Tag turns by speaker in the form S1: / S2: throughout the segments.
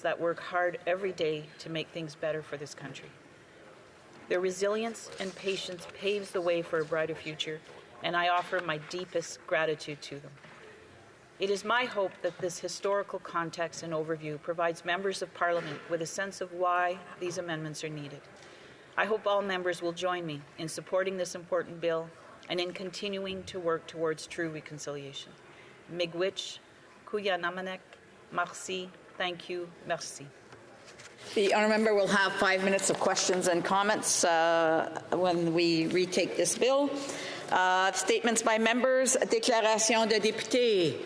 S1: that work hard every day to make things better for this country. Their resilience and patience paves the way for a brighter future, and I offer my deepest gratitude to them. It is my hope that this historical context and overview provides members of Parliament with a sense of why these amendments are needed. I hope all members will join me in supporting this important bill and in continuing to work towards true reconciliation. Miigwech, kuya namanek, merci, thank you, merci.
S2: The honourable member will have 5 minutes of questions and comments when we retake this bill. Statements by members, déclaration de député.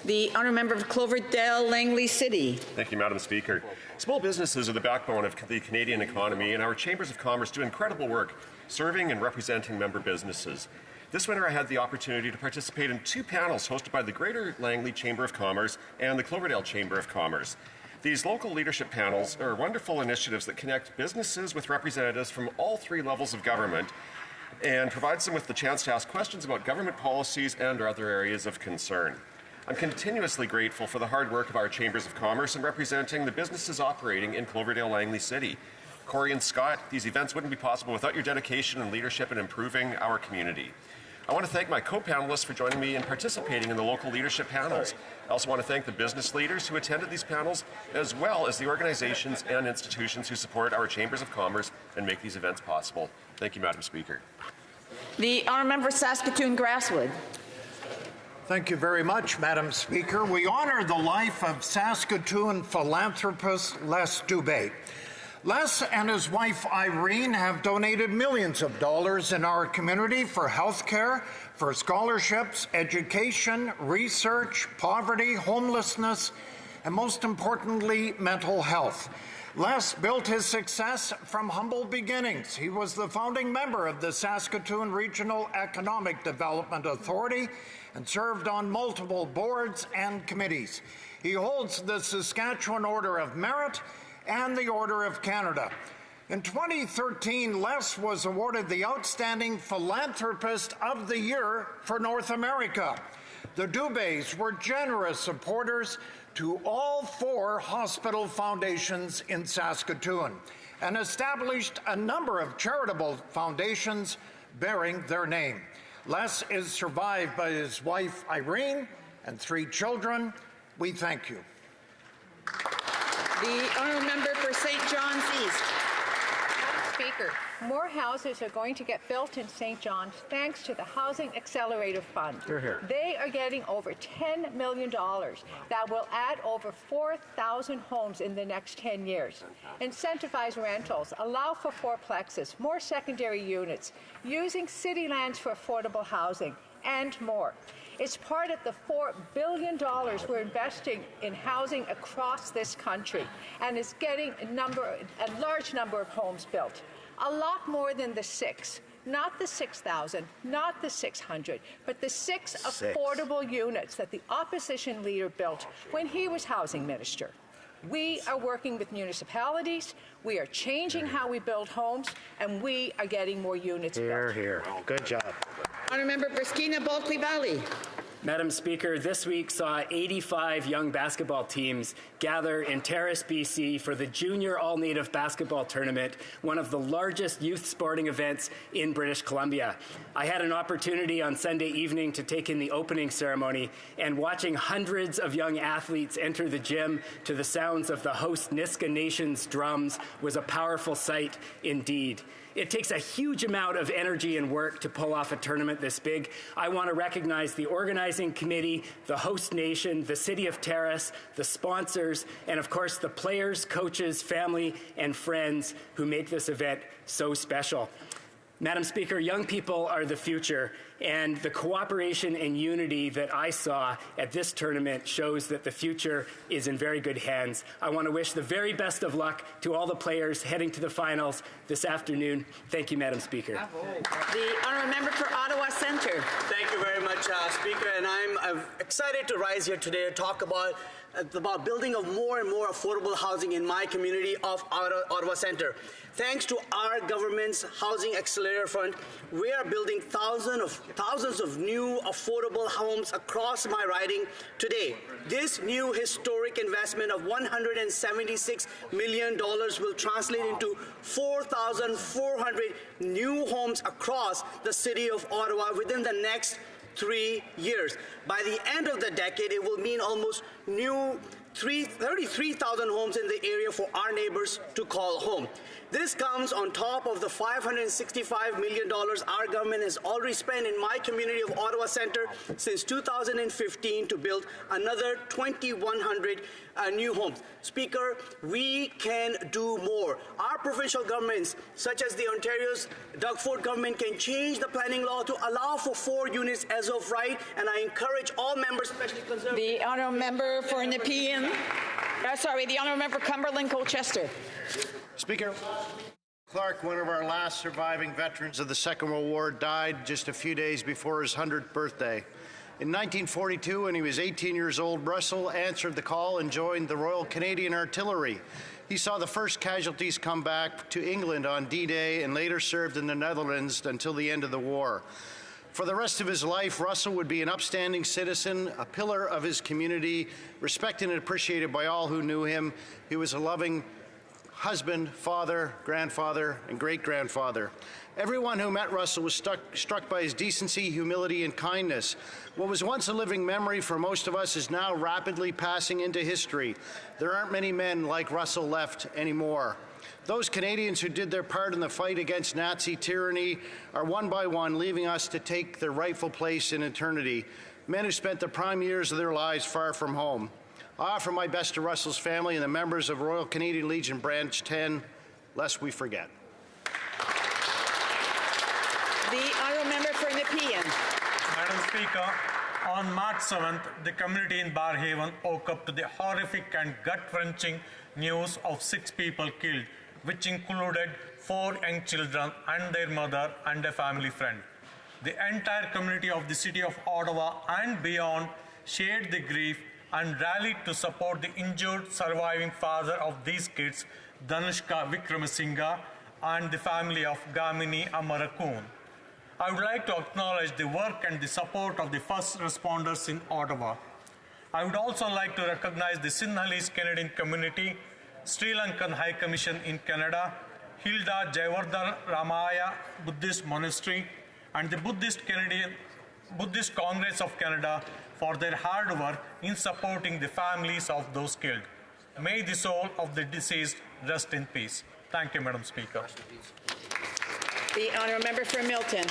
S2: The honourable member of Cloverdale, Langley City.
S3: Thank you, Madam Speaker. Small businesses are the backbone of the Canadian economy, and our chambers of commerce do incredible work serving and representing member businesses. This winter, I had the opportunity to participate in 2 panels hosted by the Greater Langley Chamber of Commerce and the Cloverdale Chamber of Commerce. These local leadership panels are wonderful initiatives that connect businesses with representatives from all 3 levels of government and provides them with the chance to ask questions about government policies and other areas of concern. I'm continuously grateful for the hard work of our Chambers of Commerce in representing the businesses operating in Cloverdale, Langley City. Corey and Scott, these events wouldn't be possible without your dedication and leadership in improving our community. I want to thank my co-panelists for joining me in participating in the local leadership panels. I also want to thank the business leaders who attended these panels, as well as the organizations and institutions who support our Chambers of Commerce and make these events possible. Thank you, Madam Speaker.
S2: The honourable member Saskatoon Grasswood.
S4: Thank you very much, Madam Speaker. We honor the life of Saskatoon philanthropist Les Dubé. Les and his wife Irene have donated millions of dollars in our community for health care, for scholarships, education, research, poverty, homelessness, and most importantly, mental health. Les built his success from humble beginnings. He was the founding member of the Saskatoon Regional Economic Development Authority and served on multiple boards and committees. He holds the Saskatchewan Order of Merit and the Order of Canada. In 2013, Les was awarded the Outstanding Philanthropist of the Year for North America. The Dubés were generous supporters to all 4 hospital foundations in Saskatoon and established a number of charitable foundations bearing their name. Les is survived by his wife Irene and 3 children. We thank you.
S2: The honourable member for St. John's East.
S5: Madam Speaker, more houses are going to get built in St. John's thanks to the Housing Accelerator Fund. They are getting over $10 million. That will add over 4,000 homes in the next 10 years. Incentivize rentals, allow for fourplexes, more secondary units, using city lands for affordable housing, and more. It's part of the $4 billion we're investing in housing across this country, and is getting a large number of homes built. A lot more than the 6, not the 6,000, not the 600, but the 6 affordable units that the opposition leader built when he was housing minister. We are working with municipalities, we are changing how we build homes, and we are getting more units built.
S6: Here. Good job.
S2: Honourable member for Skeena-Bulkley Valley.
S7: Madam Speaker, this week saw 85 young basketball teams gather in Terrace, BC for the Junior All-Native Basketball Tournament, one of the largest youth sporting events in British Columbia. I had an opportunity on Sunday evening to take in the opening ceremony, and watching hundreds of young athletes enter the gym to the sounds of the host Niska Nation's drums was a powerful sight indeed. It takes a huge amount of energy and work to pull off a tournament this big. I want to recognize the organizing committee, the host nation, the City of Terrace, the sponsors, and of course the players, coaches, family, and friends who make this event so special. Madam Speaker, young people are the future, and the cooperation and unity that I saw at this tournament shows that the future is in very good hands. I want to wish the very best of luck to all the players heading to the finals this afternoon. Thank you, Madam Speaker.
S2: The honourable member for Ottawa Centre.
S8: Thank you very much, Speaker, and I'm excited to rise here today to talk about
S6: about building of more and more affordable housing in my community of Ottawa Centre. Thanks to our government's Housing Accelerator Fund, we are building thousands of new affordable homes across my riding today. This new historic investment of $176 million will translate into 4,400 new homes across the city of Ottawa within the next 3 years. By the end of the decade, it will mean almost new 33,000 homes in the area for our neighbors to call home. This comes on top of the $565 million our government has already spent in my community of Ottawa Centre since 2015 to build another 2,100 new homes. Speaker, we can do more. Our provincial governments, such as the Ontario's Doug Ford government, can change the planning law to allow for 4 units as of right, and I encourage all members, especially Conservatives.
S2: The honourable member for Nepean. The honourable member for Cumberland-Colchester.
S8: Speaker, Clark, one of our last surviving veterans of the Second World War, died just a few days before his 100th birthday. In 1942, when he was 18 years old, Russell answered the call and joined the Royal Canadian Artillery. He saw the first casualties come back to England on D-Day and later served in the Netherlands until the end of the war. For the rest of his life, Russell would be an upstanding citizen, a pillar of his community, respected and appreciated by all who knew him. He was a loving husband, father, grandfather, and great-grandfather. Everyone who met Russell was struck by his decency, humility, and kindness. What was once a living memory for most of us is now rapidly passing into history. There aren't many men like Russell left anymore. Those Canadians who did their part in the fight against Nazi tyranny are one by one leaving us to take their rightful place in eternity. Men who spent the prime years of their lives far from home. I offer my best to Russell's family and the members of Royal Canadian Legion Branch 10, lest we forget.
S2: The honourable member for Nepean.
S9: Madam Speaker, on March 7th, the community in Barhaven woke up to the horrific and gut-wrenching news of 6 people killed, which included 4 young children and their mother and a family friend. The entire community of the city of Ottawa and beyond shared the grief and rallied to support the injured surviving father of these kids, Dhanushka Vikramasinghe, and the family of Gamini Amarakun. I would like to acknowledge the work and the support of the first responders in Ottawa. I would also like to recognize the Sinhalese Canadian community, Sri Lankan High Commission in Canada, Hilda Jayawardhan Ramaya Buddhist Monastery, and the Buddhist Congress of Canada for their hard work in supporting the families of those killed. May the soul of the deceased rest in peace. Thank you, Madam Speaker.
S2: The honourable member for Milton.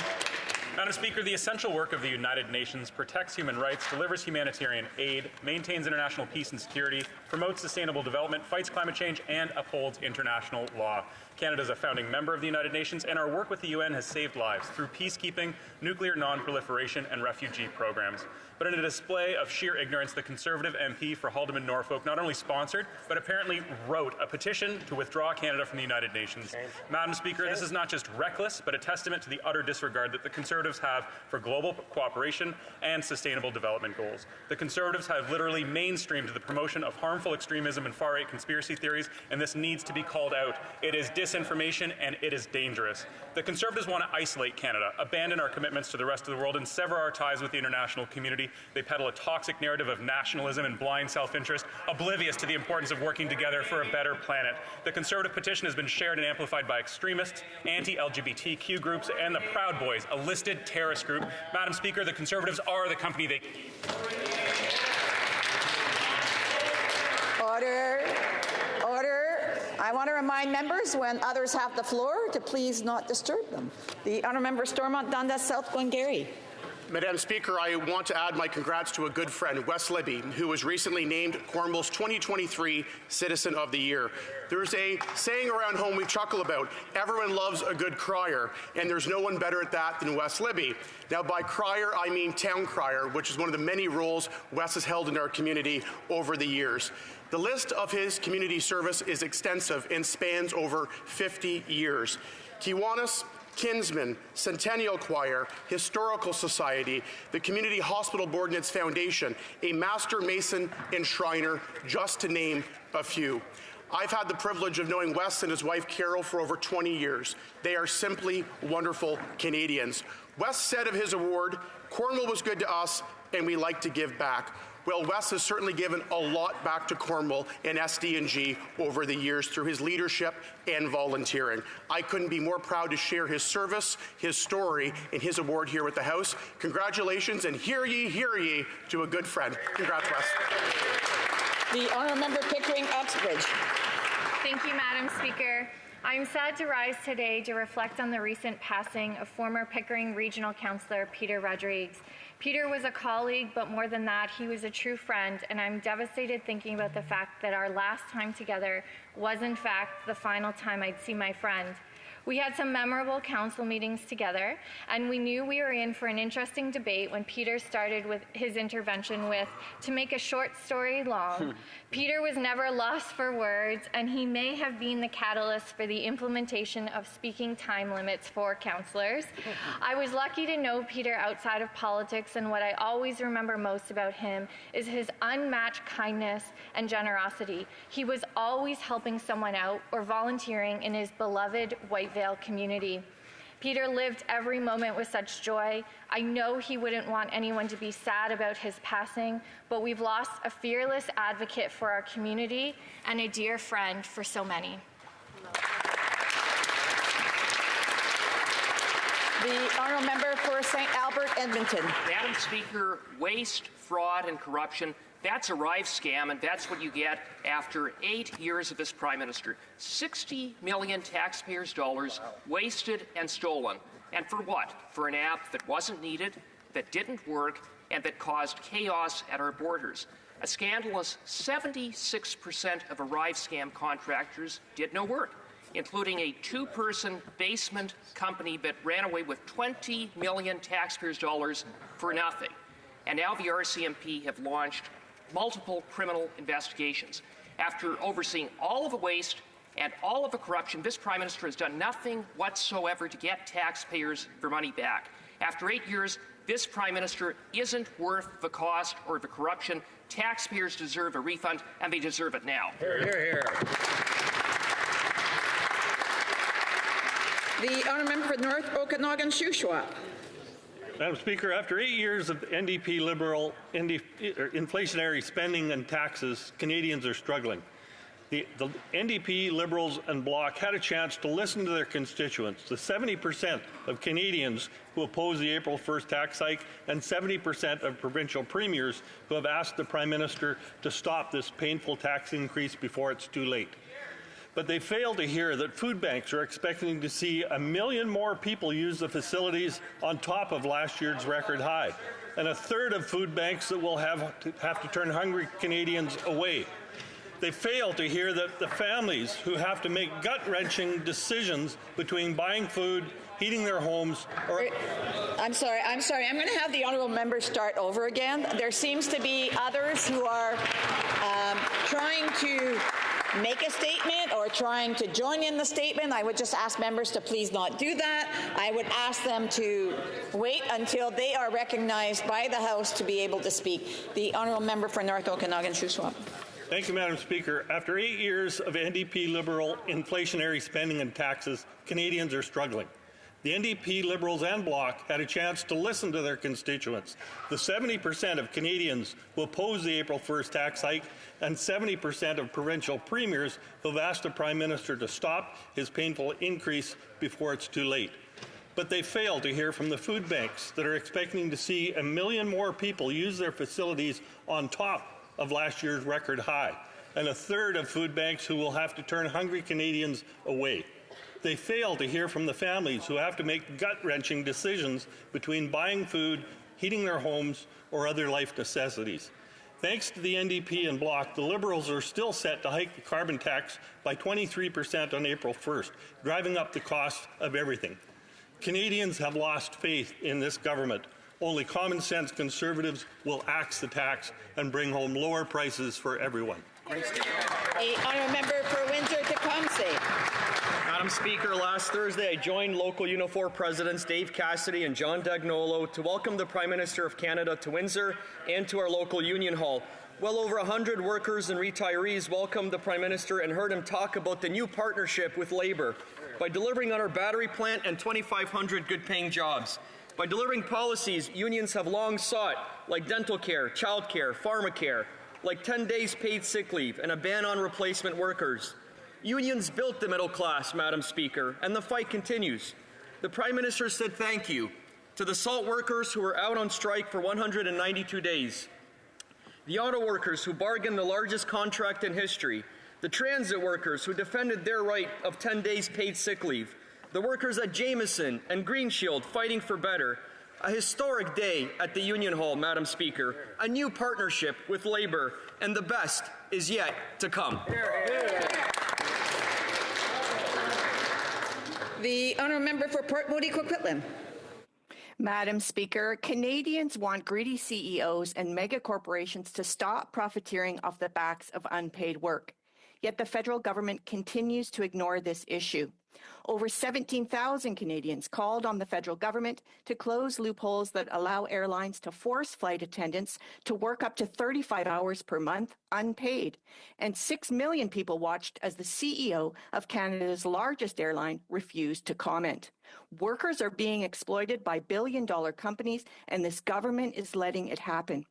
S10: Madam Speaker, the essential work of the United Nations protects human rights, delivers humanitarian aid, maintains international peace and security, promotes sustainable development, fights climate change, and upholds international law. Canada is a founding member of the United Nations, and our work with the UN has saved lives through peacekeeping, nuclear non-proliferation, and refugee programs. But in a display of sheer ignorance, the Conservative MP for Haldimand Norfolk not only sponsored, but apparently wrote a petition to withdraw Canada from the United Nations. Madam Speaker, this is not just reckless, but a testament to the utter disregard that the Conservatives have for global cooperation and sustainable development goals. The Conservatives have literally mainstreamed the promotion of harmful extremism and far-right conspiracy theories, and this needs to be called out. It is disinformation, and it is dangerous. The Conservatives want to isolate Canada, abandon our commitments to the rest of the world, and sever our ties with the international community. They peddle a toxic narrative of nationalism and blind self-interest, oblivious to the importance of working together for a better planet. The Conservative petition has been shared and amplified by extremists, anti-LGBTQ groups, and the Proud Boys, a listed terrorist group. Madam Speaker, the Conservatives are the company they keep.
S2: Order. Order. I want to remind members when others have the floor to please not disturb them. The honourable member Stormont Dundas, South Glengarry.
S11: Madam Speaker, I want to add my congrats to a good friend, Wes Libby, who was recently named Cornwall's 2023 Citizen of the Year. There's a saying around home we chuckle about, everyone loves a good crier, and there's no one better at that than Wes Libby. Now, by crier, I mean town crier, which is one of the many roles Wes has held in our community over the years. The list of his community service is extensive and spans over 50 years. Kiwanis, Kinsman, Centennial Choir, Historical Society, the Community Hospital Board and its foundation, a Master Mason and Shriner, just to name a few. I've had the privilege of knowing Wes and his wife Carol for over 20 years. They are simply wonderful Canadians. Wes said of his award, "Cornwall was good to us, and we like to give back." Well, Wes has certainly given a lot back to Cornwall and SD&G over the years through his leadership and volunteering. I couldn't be more proud to share his service, his story, and his award here with the House. Congratulations, and hear ye, to a good friend. Congrats, Wes.
S2: The Honourable Member Pickering Uxbridge.
S12: Thank you, Madam Speaker. I'm sad to rise today to reflect on the recent passing of former Pickering Regional Councillor Peter Rodrigues. Peter was a colleague, but more than that, he was a true friend, and I'm devastated thinking about the fact that our last time together was in fact the final time I'd see my friend. We had some memorable council meetings together, and we knew we were in for an interesting debate when Peter started with his intervention with, "To make a short story long." Peter was never lost for words, and he may have been the catalyst for the implementation of speaking time limits for councillors. I was lucky to know Peter outside of politics, and what I always remember most about him is his unmatched kindness and generosity. He was always helping someone out or volunteering in his beloved Whitevale community. Peter lived every moment with such joy. I know he wouldn't want anyone to be sad about his passing, but we've lost a fearless advocate for our community and a dear friend for so many.
S2: The Honourable Member for St. Albert, Edmonton.
S13: Madam Speaker, waste, fraud, and corruption, that's a rife scam, and that's what you get after 8 years of this Prime Minister. 60 million taxpayers' dollars wasted and stolen. And for what? For an app that wasn't needed, that didn't work, and that caused chaos at our borders. A scandalous 76% of Arrive scam contractors did no work, including a two-person basement company that ran away with 20 million taxpayers' dollars for nothing. And now the RCMP have launched multiple criminal investigations. After overseeing all of the waste and all of the corruption, this Prime Minister has done nothing whatsoever to get taxpayers their money back. After 8 years, this Prime Minister isn't worth the cost or the corruption. Taxpayers deserve a refund, and they deserve it now.
S2: Hear, hear, hear. The Honourable Member for North Okanagan-Shuswap.
S14: Madam Speaker, after 8 years of NDP Liberal inflationary spending and taxes, Canadians are struggling. The NDP, Liberals and Bloc had a chance to listen to their constituents, the 70% of Canadians who oppose the April 1st tax hike and 70% of provincial premiers who have asked the Prime Minister to stop this painful tax increase before it's too late. But they fail to hear that food banks are expecting to see 1 million more people use the facilities on top of last year's record high, and a third of food banks that will have to turn hungry Canadians away. They fail to hear that the families who have to make gut-wrenching decisions between buying food, heating their homes, or...
S2: I'm sorry. I'm going to have the Honourable Member start over again. There seems to be others who are trying to make a statement or trying to join in the statement. I would just ask members to please not do that. I would ask them to wait until they are recognized by the House to be able to speak. The Honourable Member for North Okanagan-Shuswap.
S14: Thank you, Madam Speaker. After 8 years of NDP Liberal inflationary spending and taxes, Canadians are struggling. The NDP, Liberals and Bloc had a chance to listen to their constituents, the 70% of Canadians who oppose the April 1st tax hike and 70% of provincial premiers who have asked the Prime Minister to stop his painful increase before it's too late. But they fail to hear from the food banks that are expecting to see 1 million more people use their facilities on top of last year's record high, and a third of food banks who will have to turn hungry Canadians away. They fail to hear from the families who have to make gut-wrenching decisions between buying food, heating their homes, or other life necessities. Thanks to the NDP and Bloc, the Liberals are still set to hike the carbon tax by 23% on April 1st, driving up the cost of everything. Canadians have lost faith in this government. Only common-sense Conservatives will axe the tax and bring home lower prices for everyone.
S2: The Honourable Member for Windsor-Tecumseh.
S15: Madam Speaker, last Thursday I joined local Unifor presidents Dave Cassidy and John Dagnolo to welcome the Prime Minister of Canada to Windsor and to our local Union Hall. Well over 100 workers and retirees welcomed the Prime Minister and heard him talk about the new partnership with Labour by delivering on our battery plant and 2,500 good-paying jobs. By delivering policies unions have long sought, like dental care, child care, pharmacare, like 10 days paid sick leave and a ban on replacement workers. Unions built the middle class, Madam Speaker, and the fight continues. The Prime Minister said thank you to the salt workers who were out on strike for 192 days, the auto workers who bargained the largest contract in history, the transit workers who defended their right of 10 days paid sick leave, the workers at Jameson and Green Shield fighting for better. A historic day at the Union Hall, Madam Speaker, a new partnership with Labour, and the best is yet to come.
S2: The honourable member for Port Moody Coquitlam.
S16: Madam Speaker, Canadians want greedy CEOs and mega corporations to stop profiteering off the backs of unpaid work. Yet the federal government continues to ignore this issue. Over 17,000 Canadians called on the federal government to close loopholes that allow airlines to force flight attendants to work up to 35 hours per month unpaid. And 6 million people watched as the CEO of Canada's largest airline refused to comment. Workers are being exploited by billion-dollar companies, and this government is letting it happen.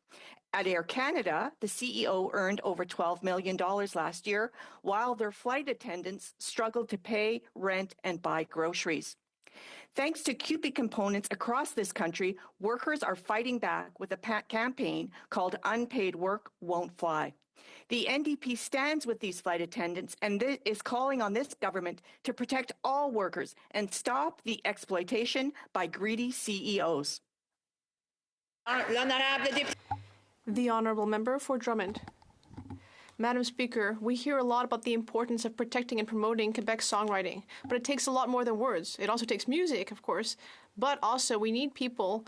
S16: At Air Canada, the CEO earned over $12 million last year, while their flight attendants struggled to pay, rent, and buy groceries. Thanks to CUPE components across this country, workers are fighting back with a campaign called Unpaid Work Won't Fly. The NDP stands with these flight attendants and is calling on this government to protect all workers and stop the exploitation by greedy CEOs.
S17: The Honourable Member for Drummond. Madam Speaker, we hear a lot about the importance of protecting and promoting Quebec songwriting, but it takes a lot more than words. It also takes music, of course, but also we need people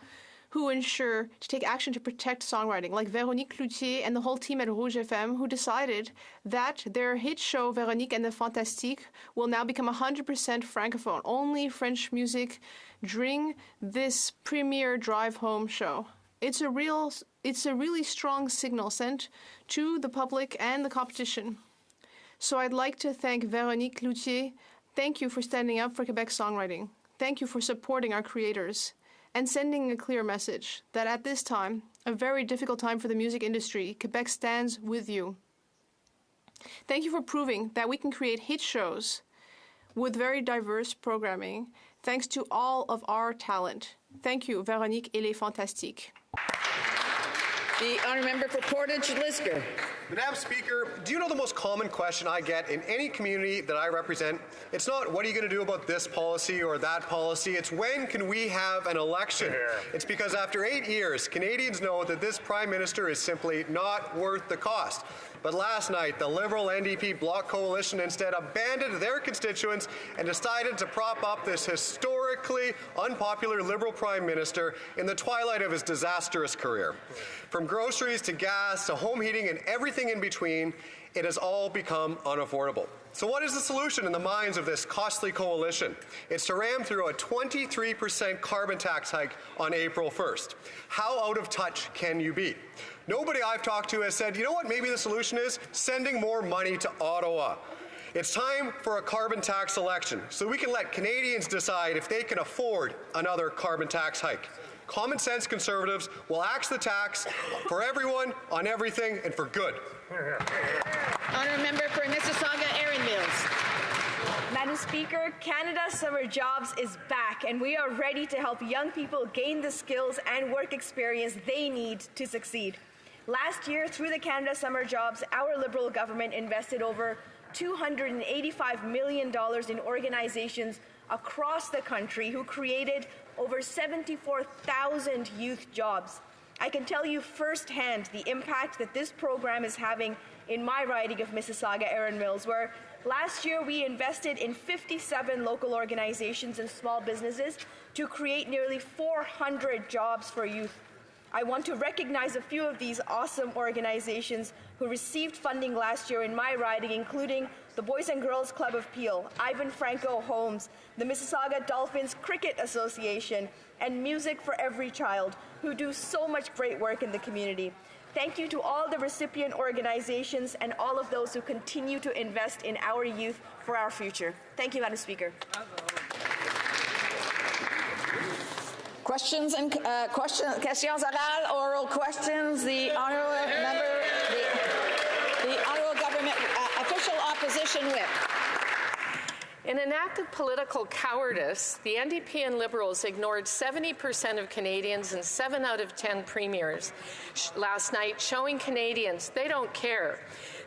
S17: who ensure to take action to protect songwriting, like Véronique Cloutier and the whole team at Rouge FM, who decided that their hit show Véronique and the Fantastique will now become 100% francophone, only French music during this premier drive-home show. It's a really strong signal sent to the public and the competition. So I'd like to thank Véronique Cloutier. Thank you for standing up for Quebec songwriting. Thank you for supporting our creators and sending a clear message that at this time, a very difficult time for the music industry, Quebec stands with you. Thank you for proving that we can create hit shows with very diverse programming, thanks to all of our talent. Thank you, Véronique et les Fantastiques.
S2: The honourable member for Portage-Lisgar.
S18: Madam Speaker, do you know the most common question I get in any community that I represent? It's not, what are you going to do about this policy or that policy? It's, when can we have an election? It's because after 8 years, Canadians know that this Prime Minister is simply not worth the cost. But last night, the Liberal NDP Bloc Coalition instead abandoned their constituents and decided to prop up this historically unpopular Liberal Prime Minister in the twilight of his disastrous career. From groceries to gas to home heating and everything in between, it has all become unaffordable. So what is the solution in the minds of this costly coalition? It's to ram through a 23% carbon tax hike on April 1st. How out of touch can you be? Nobody I've talked to has said, you know what maybe the solution is? Sending more money to Ottawa. It's time for a carbon tax election so we can let Canadians decide if they can afford another carbon tax hike. Common sense Conservatives will axe the tax for everyone, on everything, and for good.
S2: Honourable member for Mississauga, Erin Mills.
S19: Madam Speaker, Canada's Summer Jobs is back, and we are ready to help young people gain the skills and work experience they need to succeed. Last year, through the Canada Summer Jobs, our Liberal government invested over $285 million in organizations across the country who created over 74,000 youth jobs. I can tell you firsthand the impact that this program is having in my riding of Mississauga, Erin Mills, where last year we invested in 57 local organizations and small businesses to create nearly 400 jobs for youth. I want to recognize a few of these awesome organizations who received funding last year in my riding, including the Boys and Girls Club of Peel, Ivan Franco Homes, the Mississauga Dolphins Cricket Association, and Music for Every Child, who do so much great work in the community. Thank you to all the recipient organizations and all of those who continue to invest in our youth for our future. Thank you, Madam Speaker.
S2: Questions and questions orales, oral questions. The honourable member, the honourable government official opposition whip.
S20: In an act of political cowardice, the NDP and Liberals ignored 70% of Canadians and 7 out of 10 premiers last night, showing Canadians they don't care.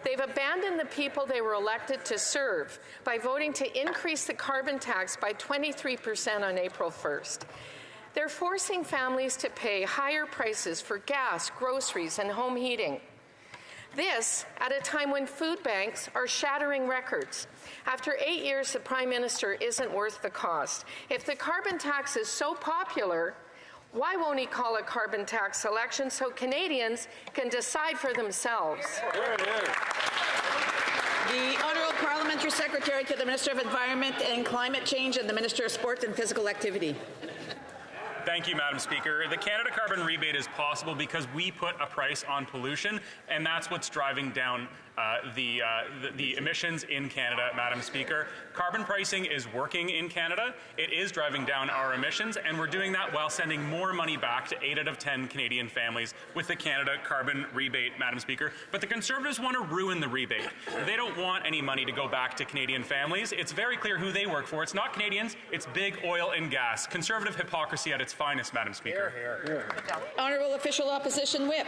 S20: They've abandoned the people they were elected to serve by voting to increase the carbon tax by 23% on April 1st. They're forcing families to pay higher prices for gas, groceries, and home heating. This at a time when food banks are shattering records. After 8 years, the Prime Minister isn't worth the cost. If the carbon tax is so popular, why won't he call a carbon tax election so Canadians can decide for themselves?
S2: The Honourable Parliamentary Secretary to the Minister of Environment and Climate Change and the Minister of Sport and Physical Activity.
S10: Thank you, Madam Speaker. The Canada Carbon Rebate is possible because we put a price on pollution, and that's what's driving down the emissions in Canada, Madam Speaker. Carbon pricing is working in Canada. It is driving down our emissions, and we're doing that while sending more money back to 8 out of 10 Canadian families with the Canada Carbon Rebate, Madam Speaker. But the Conservatives want to ruin the rebate. They don't want any money to go back to Canadian families. It's very clear who they work for. It's not Canadians, it's big oil and gas. Conservative hypocrisy at its finest, Madam Speaker.
S2: Honourable Official Opposition Whip.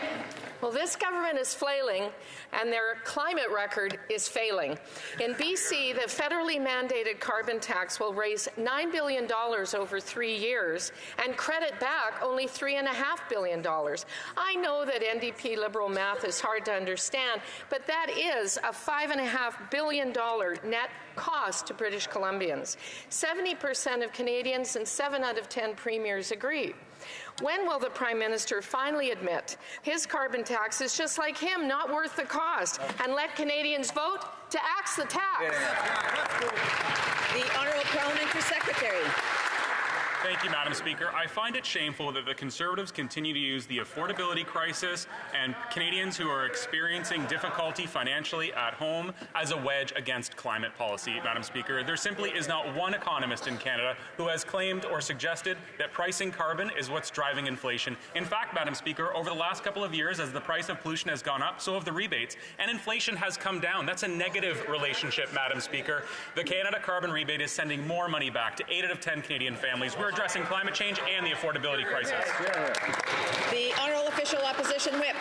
S20: Well, this government is flailing, and their climate record is failing. In BC, the federally mandated carbon tax will raise $9 billion over 3 years and credit back only $3.5 billion. I know that NDP Liberal math is hard to understand, but that is a $5.5 billion net cost to British Columbians. 70% of Canadians and 7 out of 10 premiers agree. When will the Prime Minister finally admit his carbon tax is just like him, not worth the cost, and let Canadians vote to axe the tax?
S2: The Honourable Parliamentary Secretary.
S10: Thank you, Madam Speaker. I find it shameful that the Conservatives continue to use the affordability crisis and Canadians who are experiencing difficulty financially at home as a wedge against climate policy, Madam Speaker. There simply is not one economist in Canada who has claimed or suggested that pricing carbon is what's driving inflation. In fact, Madam Speaker, over the last couple of years, as the price of pollution has gone up, so have the rebates, and inflation has come down. That's a negative relationship, Madam Speaker. The Canada Carbon Rebate is sending more money back to 8 out of 10 Canadian families. We're addressing climate change and the affordability crisis.
S2: The Honourable Official Opposition Whip.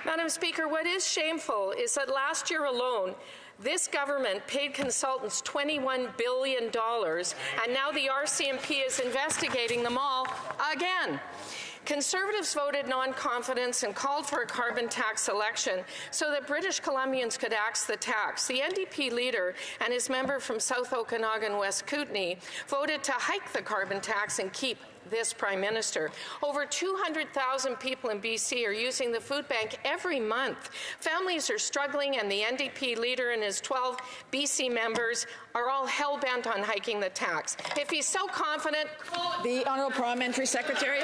S20: Madam Speaker, what is shameful is that last year alone, this government paid consultants $21 billion, and now the RCMP is investigating them all again. Conservatives voted non-confidence and called for a carbon tax election so that British Columbians could axe the tax. The NDP leader and his member from South Okanagan, West Kootenay, voted to hike the carbon tax and keep this Prime Minister. Over 200,000 people in BC are using the food bank every month. Families are struggling, and the NDP leader and his 12 BC members are all hell-bent on hiking the tax. If he's so confident...
S2: The Honourable Parliamentary Secretary.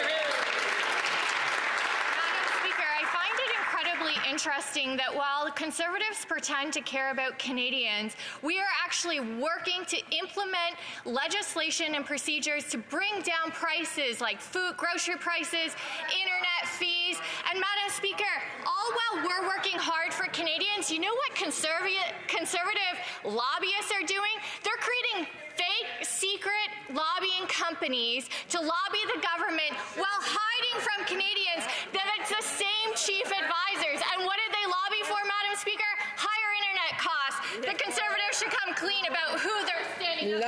S12: Interesting that while Conservatives pretend to care about Canadians, we are actually working to implement legislation and procedures to bring down prices like food, grocery prices, internet fees. And Madam Speaker, all while we're working hard for Canadians, you know what conservative lobbyists are doing? They're creating fake, secret lobbying companies to lobby the government while hiding from Canadians that it's the same chief advisors. And what did they lobby for, Madam Speaker? Higher internet costs. The Conservatives should come clean about who they're standing up.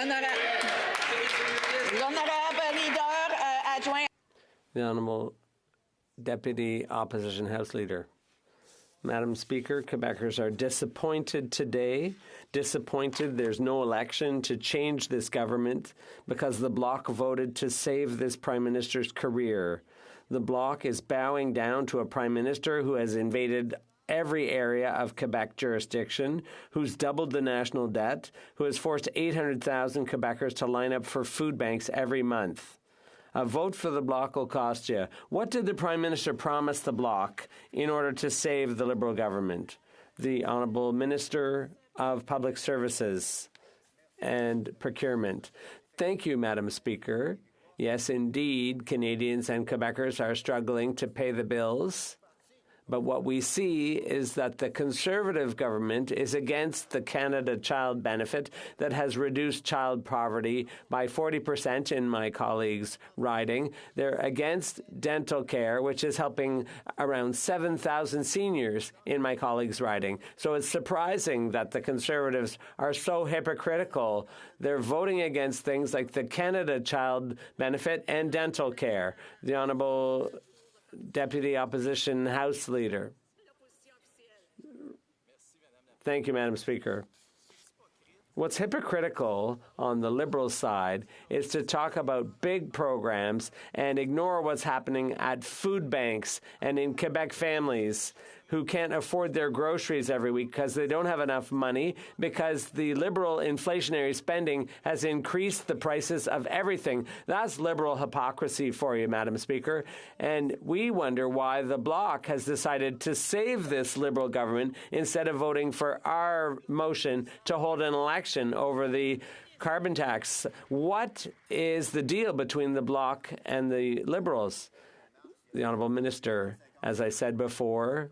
S2: L'honorable leader adjoint.
S21: The Honourable Deputy Opposition House Leader. Madam Speaker, Quebecers are disappointed today. Disappointed there's no election to change this government because the Bloc voted to save this Prime Minister's career. The Bloc is bowing down to a Prime Minister who has invaded every area of Quebec jurisdiction, who's doubled the national debt, who has forced 800,000 Quebecers to line up for food banks every month. A vote for the Bloc will cost you. What did the Prime Minister promise the Bloc in order to save the Liberal government? The Honourable Minister of Public Services and Procurement. Thank you, Madam Speaker. Yes, indeed, Canadians and Quebecers are struggling to pay the bills. But what we see is that the Conservative government is against the Canada Child Benefit that has reduced child poverty by 40% in my colleague's riding. They're against dental care, which is helping around 7,000 seniors in my colleague's riding. So it's surprising that the Conservatives are so hypocritical. They're voting against things like the Canada Child Benefit and dental care. The Honourable Deputy Opposition House Leader. Thank you, Madam Speaker. What's hypocritical on the Liberal side is to talk about big programs and ignore what's happening at food banks and in Quebec families who can't afford their groceries every week because they don't have enough money, because the Liberal inflationary spending has increased the prices of everything. That's Liberal hypocrisy for you, Madam Speaker. And we wonder why the Bloc has decided to save this Liberal government instead of voting for our motion to hold an election over the carbon tax. What is the deal between the Bloc and the Liberals? The Honourable Minister, as I said before,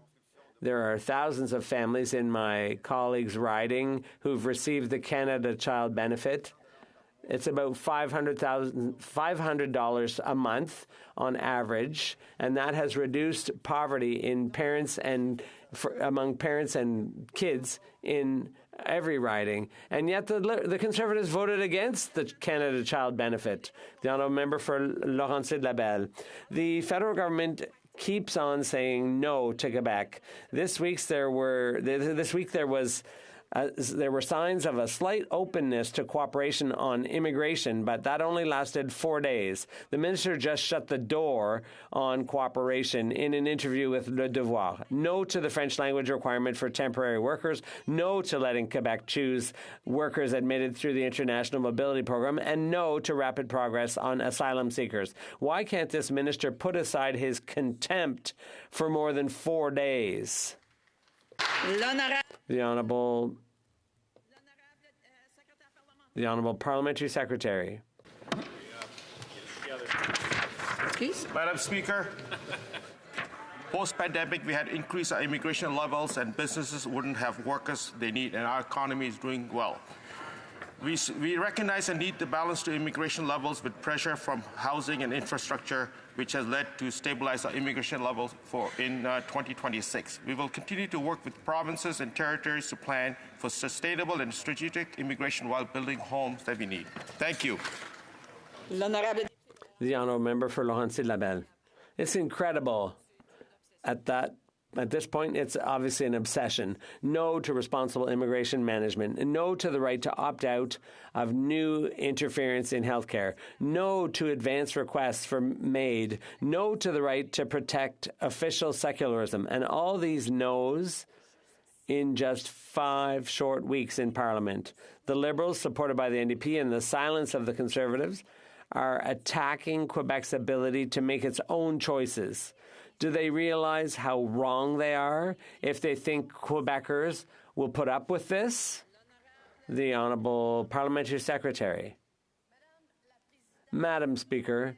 S21: there are thousands of families in my colleague's riding who've received the Canada Child Benefit. It's about $500 a month on average, and that has reduced poverty in parents and among parents and kids in every riding. And yet the Conservatives voted against the Canada Child Benefit. The Honourable Member for Laurentides-Labelle. The federal government keeps on saying no to Quebec. This week there were signs of a slight openness to cooperation on immigration, but that only lasted 4 days. The minister just shut the door on cooperation in an interview with Le Devoir. No to the French language requirement for temporary workers, no to letting Quebec choose workers admitted through the International Mobility Program, and no to rapid progress on asylum seekers. Why can't this minister put aside his contempt for more than 4 days? The Honourable Parliamentary Secretary.
S2: Please.
S11: Madam Speaker, post-pandemic, we had increased our immigration levels and businesses wouldn't have workers they need, and our economy is doing well. We recognize the need to balance the immigration levels with pressure from housing and infrastructure, which has led to stabilize our immigration levels in 2026. We will continue to work with provinces and territories to plan for sustainable and strategic immigration while building homes that we need. Thank you.
S21: The Honourable Member for Laurentides-Labelle. It's incredible. At this point, it's obviously an obsession. No to responsible immigration management. No to the right to opt out of new interference in healthcare. No to advance requests for MAID. No to the right to protect official secularism. And all these no's in just 5 short weeks in Parliament. The Liberals, supported by the NDP, and the silence of the Conservatives are attacking Quebec's ability to make its own choices. Do they realize how wrong they are if they think Quebecers will put up with this? The Honourable Parliamentary Secretary. Madam Speaker,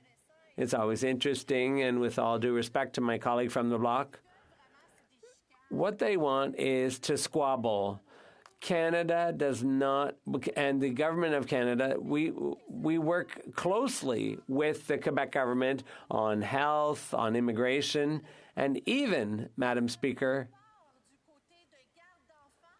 S21: it's always interesting, and with all due respect to my colleague from the Bloc, what they want is to squabble. Canada does not, and the government of Canada, we work closely with the Quebec government on health, on immigration, and even, Madam Speaker,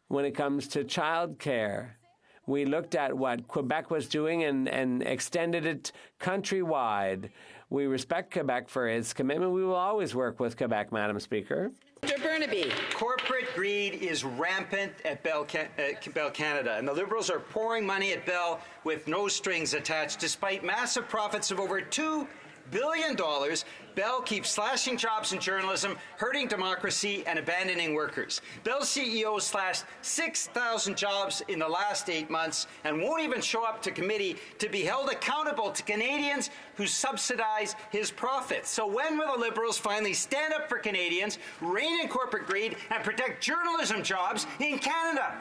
S21: when it comes to child care. We looked at what Quebec was doing and extended it countrywide. We respect Quebec for its commitment. We will always work with Quebec, Madam Speaker.
S2: Mr. Burnaby.
S1: Corporate greed is rampant at Bell Canada, and the Liberals are pouring money at Bell with no strings attached, despite massive profits of over $2 billion. Bell keeps slashing jobs in journalism, hurting democracy, and abandoning workers. Bell's CEO slashed 6,000 jobs in the last 8 months and won't even show up to committee to be held accountable to Canadians who subsidize his profits. So when will the Liberals finally stand up for Canadians, rein in corporate greed, and protect journalism jobs in Canada?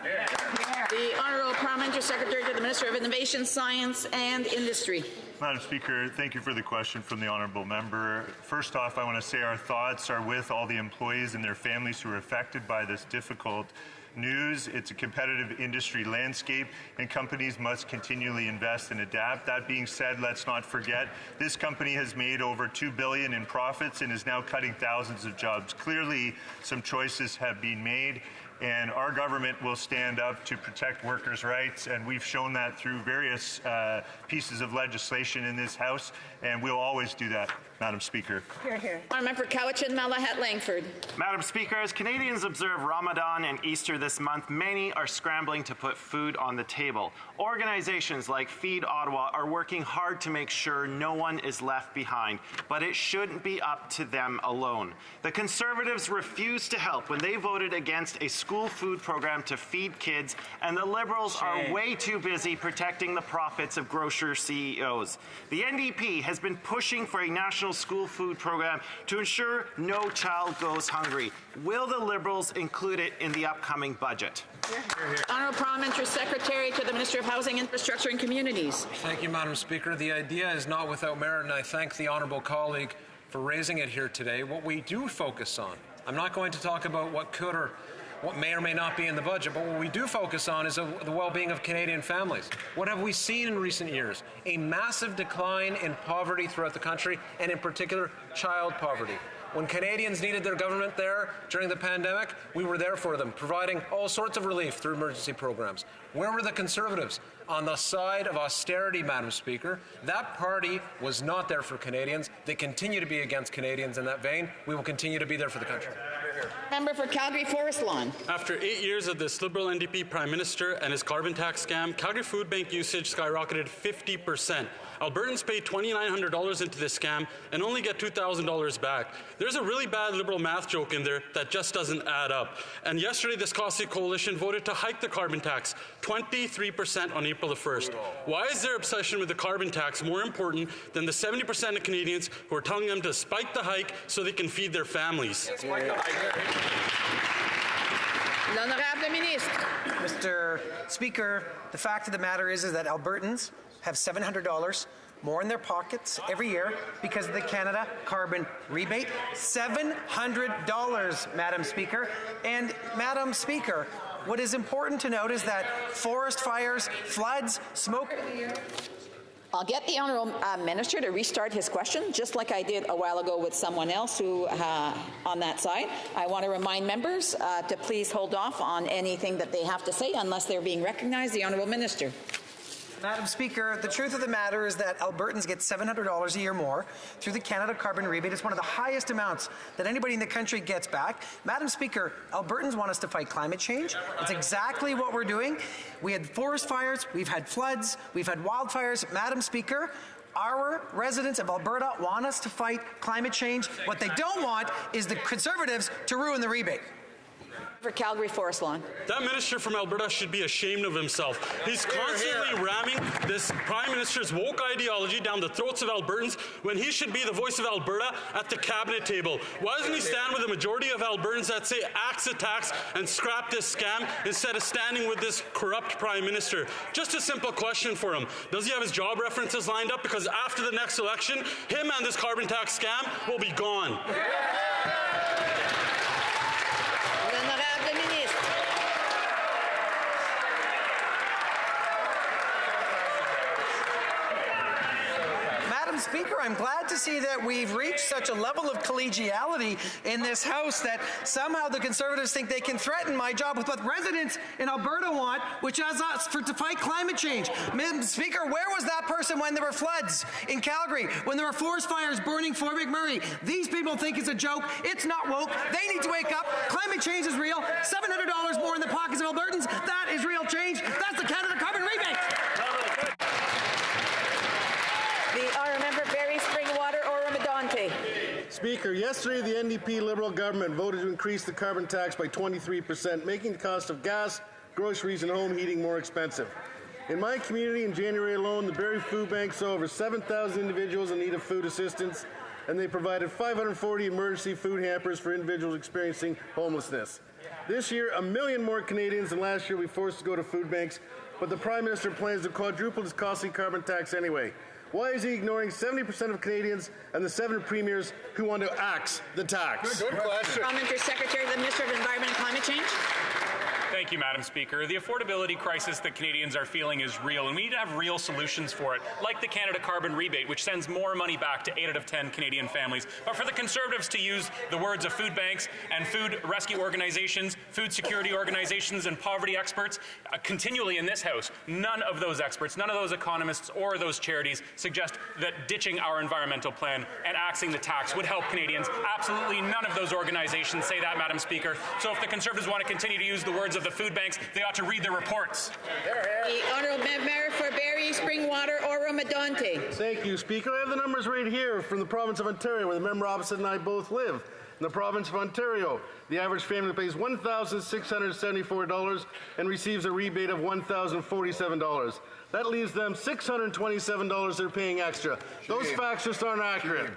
S2: The Honourable Parliamentary Secretary to the Minister of Innovation, Science and Industry.
S3: Madam Speaker, thank you for the question from the honourable member. First off, I want to say our thoughts are with all the employees and their families who are affected by this difficult news. It's a competitive industry landscape, and companies must continually invest and adapt. That being said, let's not forget, this company has made over $2 billion in profits and is now cutting thousands of jobs. Clearly, some choices have been made, and our government will stand up to protect workers' rights, and we've shown that through various pieces of legislation in this House, and we'll always do that, Madam Speaker.
S2: Hear, hear. Member for Cowichan, Malahat, Langford.
S22: Madam Speaker, as Canadians observe Ramadan and Easter this month, many are scrambling to put food on the table. Organizations like Feed Ottawa are working hard to make sure no one is left behind, but it shouldn't be up to them alone. The Conservatives refused to help when they voted against a school food program to feed kids, and the Liberals are way too busy protecting the profits of grocer CEOs. The NDP has been pushing for a national school food program to ensure no child goes hungry. Will the Liberals include it in the upcoming budget?
S2: Honourable Parliamentary Secretary to the Minister of Housing, Infrastructure and Communities.
S23: Thank you, Madam Speaker. The idea is not without merit, and I thank the honourable colleague for raising it here today. What we do focus on, I'm not going to talk about what could or what may or may not be in the budget, but what we do focus on is the well-being of Canadian families. What have we seen in recent years? A massive decline in poverty throughout the country, and in particular, child poverty. When Canadians needed their government there during the pandemic, we were there for them, providing all sorts of relief through emergency programs. Where were the Conservatives? On the side of austerity, Madam Speaker. That party was not there for Canadians. They continue to be against Canadians in that vein. We will continue to be there for the country.
S2: Member for Calgary Forest Lawn.
S24: After 8 years of this Liberal NDP Prime Minister and his carbon tax scam, Calgary Food Bank usage skyrocketed 50%. Albertans pay $2,900 into this scam and only get $2,000 back. There's a really bad Liberal math joke in there that just doesn't add up. And yesterday, this costly coalition voted to hike the carbon tax 23% on April the 1st. Why is their obsession with the carbon tax more important than the 70% of Canadians who are telling them to spike the hike so they can feed their families?
S2: L'Honorable Ministre.
S25: Mr. Speaker, the fact of the matter is that Albertans have $700 more in their pockets every year because of the Canada carbon rebate. $700, Madam Speaker. And Madam Speaker, what is important to note is that forest fires, floods, smoke.
S2: I'll get the Honourable Minister to restart his question, just like I did a while ago with someone else who on that side. I want to remind members to please hold off on anything that they have to say unless they're being recognized. The Honourable Minister.
S25: Madam Speaker, the truth of the matter is that Albertans get $700 a year more through the Canada carbon rebate. It's one of the highest amounts that anybody in the country gets back. Madam Speaker, Albertans want us to fight climate change. It's exactly what we're doing. We had forest fires, we've had floods, we've had wildfires. Madam Speaker, our residents of Alberta want us to fight climate change. What they don't want is the Conservatives to ruin the rebate.
S2: For Calgary Forest Lawn.
S24: That minister from Alberta should be ashamed of himself. He's constantly ramming this Prime Minister's woke ideology down the throats of Albertans when he should be the voice of Alberta at the cabinet table. Why doesn't he stand with the majority of Albertans that say axe the tax and scrap this scam instead of standing with this corrupt Prime Minister? Just a simple question for him. Does he have his job references lined up? Because after the next election, him and this carbon tax scam will be gone.
S25: Madam Speaker, I'm glad to see that we've reached such a level of collegiality in this House that somehow the Conservatives think they can threaten my job with what residents in Alberta want, which is us to fight climate change. Madam Speaker, where was that person when there were floods in Calgary, when there were forest fires burning Fort McMurray? These people think it's a joke. It's not woke. They need to wake up. Climate change is real. $700 more in the pockets of Albertans. That is real change. That's the Canada carbon rebate.
S2: The honourable member Barrie Springwater or Medonte.
S4: Speaker, yesterday the NDP Liberal government voted to increase the carbon tax by 23%, making the cost of gas, groceries and home heating more expensive. In my community, in January alone, the Barrie Food Bank saw over 7,000 individuals in need of food assistance, and they provided 540 emergency food hampers for individuals experiencing homelessness. This year, 1 million more Canadians than last year will be forced to go to food banks, but the Prime Minister plans to quadruple this costly carbon tax anyway. Why is he ignoring 70% of Canadians and the 7 premiers who want to axe the tax?
S18: Good question.
S2: Parliamentary Secretary to the Minister of Environment and Climate Change.
S10: Thank you, Madam Speaker. The affordability crisis that Canadians are feeling is real, and we need to have real solutions for it, like the Canada Carbon Rebate, which sends more money back to 8 out of 10 Canadian families. But for the Conservatives to use the words of food banks and food rescue organizations, food security organizations, and poverty experts continually in this House, none of those experts, none of those economists or those charities suggest that ditching our environmental plan and axing the tax would help Canadians. Absolutely none of those organizations say that, Madam Speaker. So if the Conservatives want to continue to use the words of the food banks, they ought to read their reports.
S2: The Honourable Member for Barrie, Springwater, Oro-Medonte.
S4: Thank you, Speaker. I have the numbers right here from the province of Ontario, where the member opposite and I both live. In the province of Ontario, the average family pays $1,674 and receives a rebate of $1,047. That leaves them $627 they're paying extra. Those facts just aren't accurate.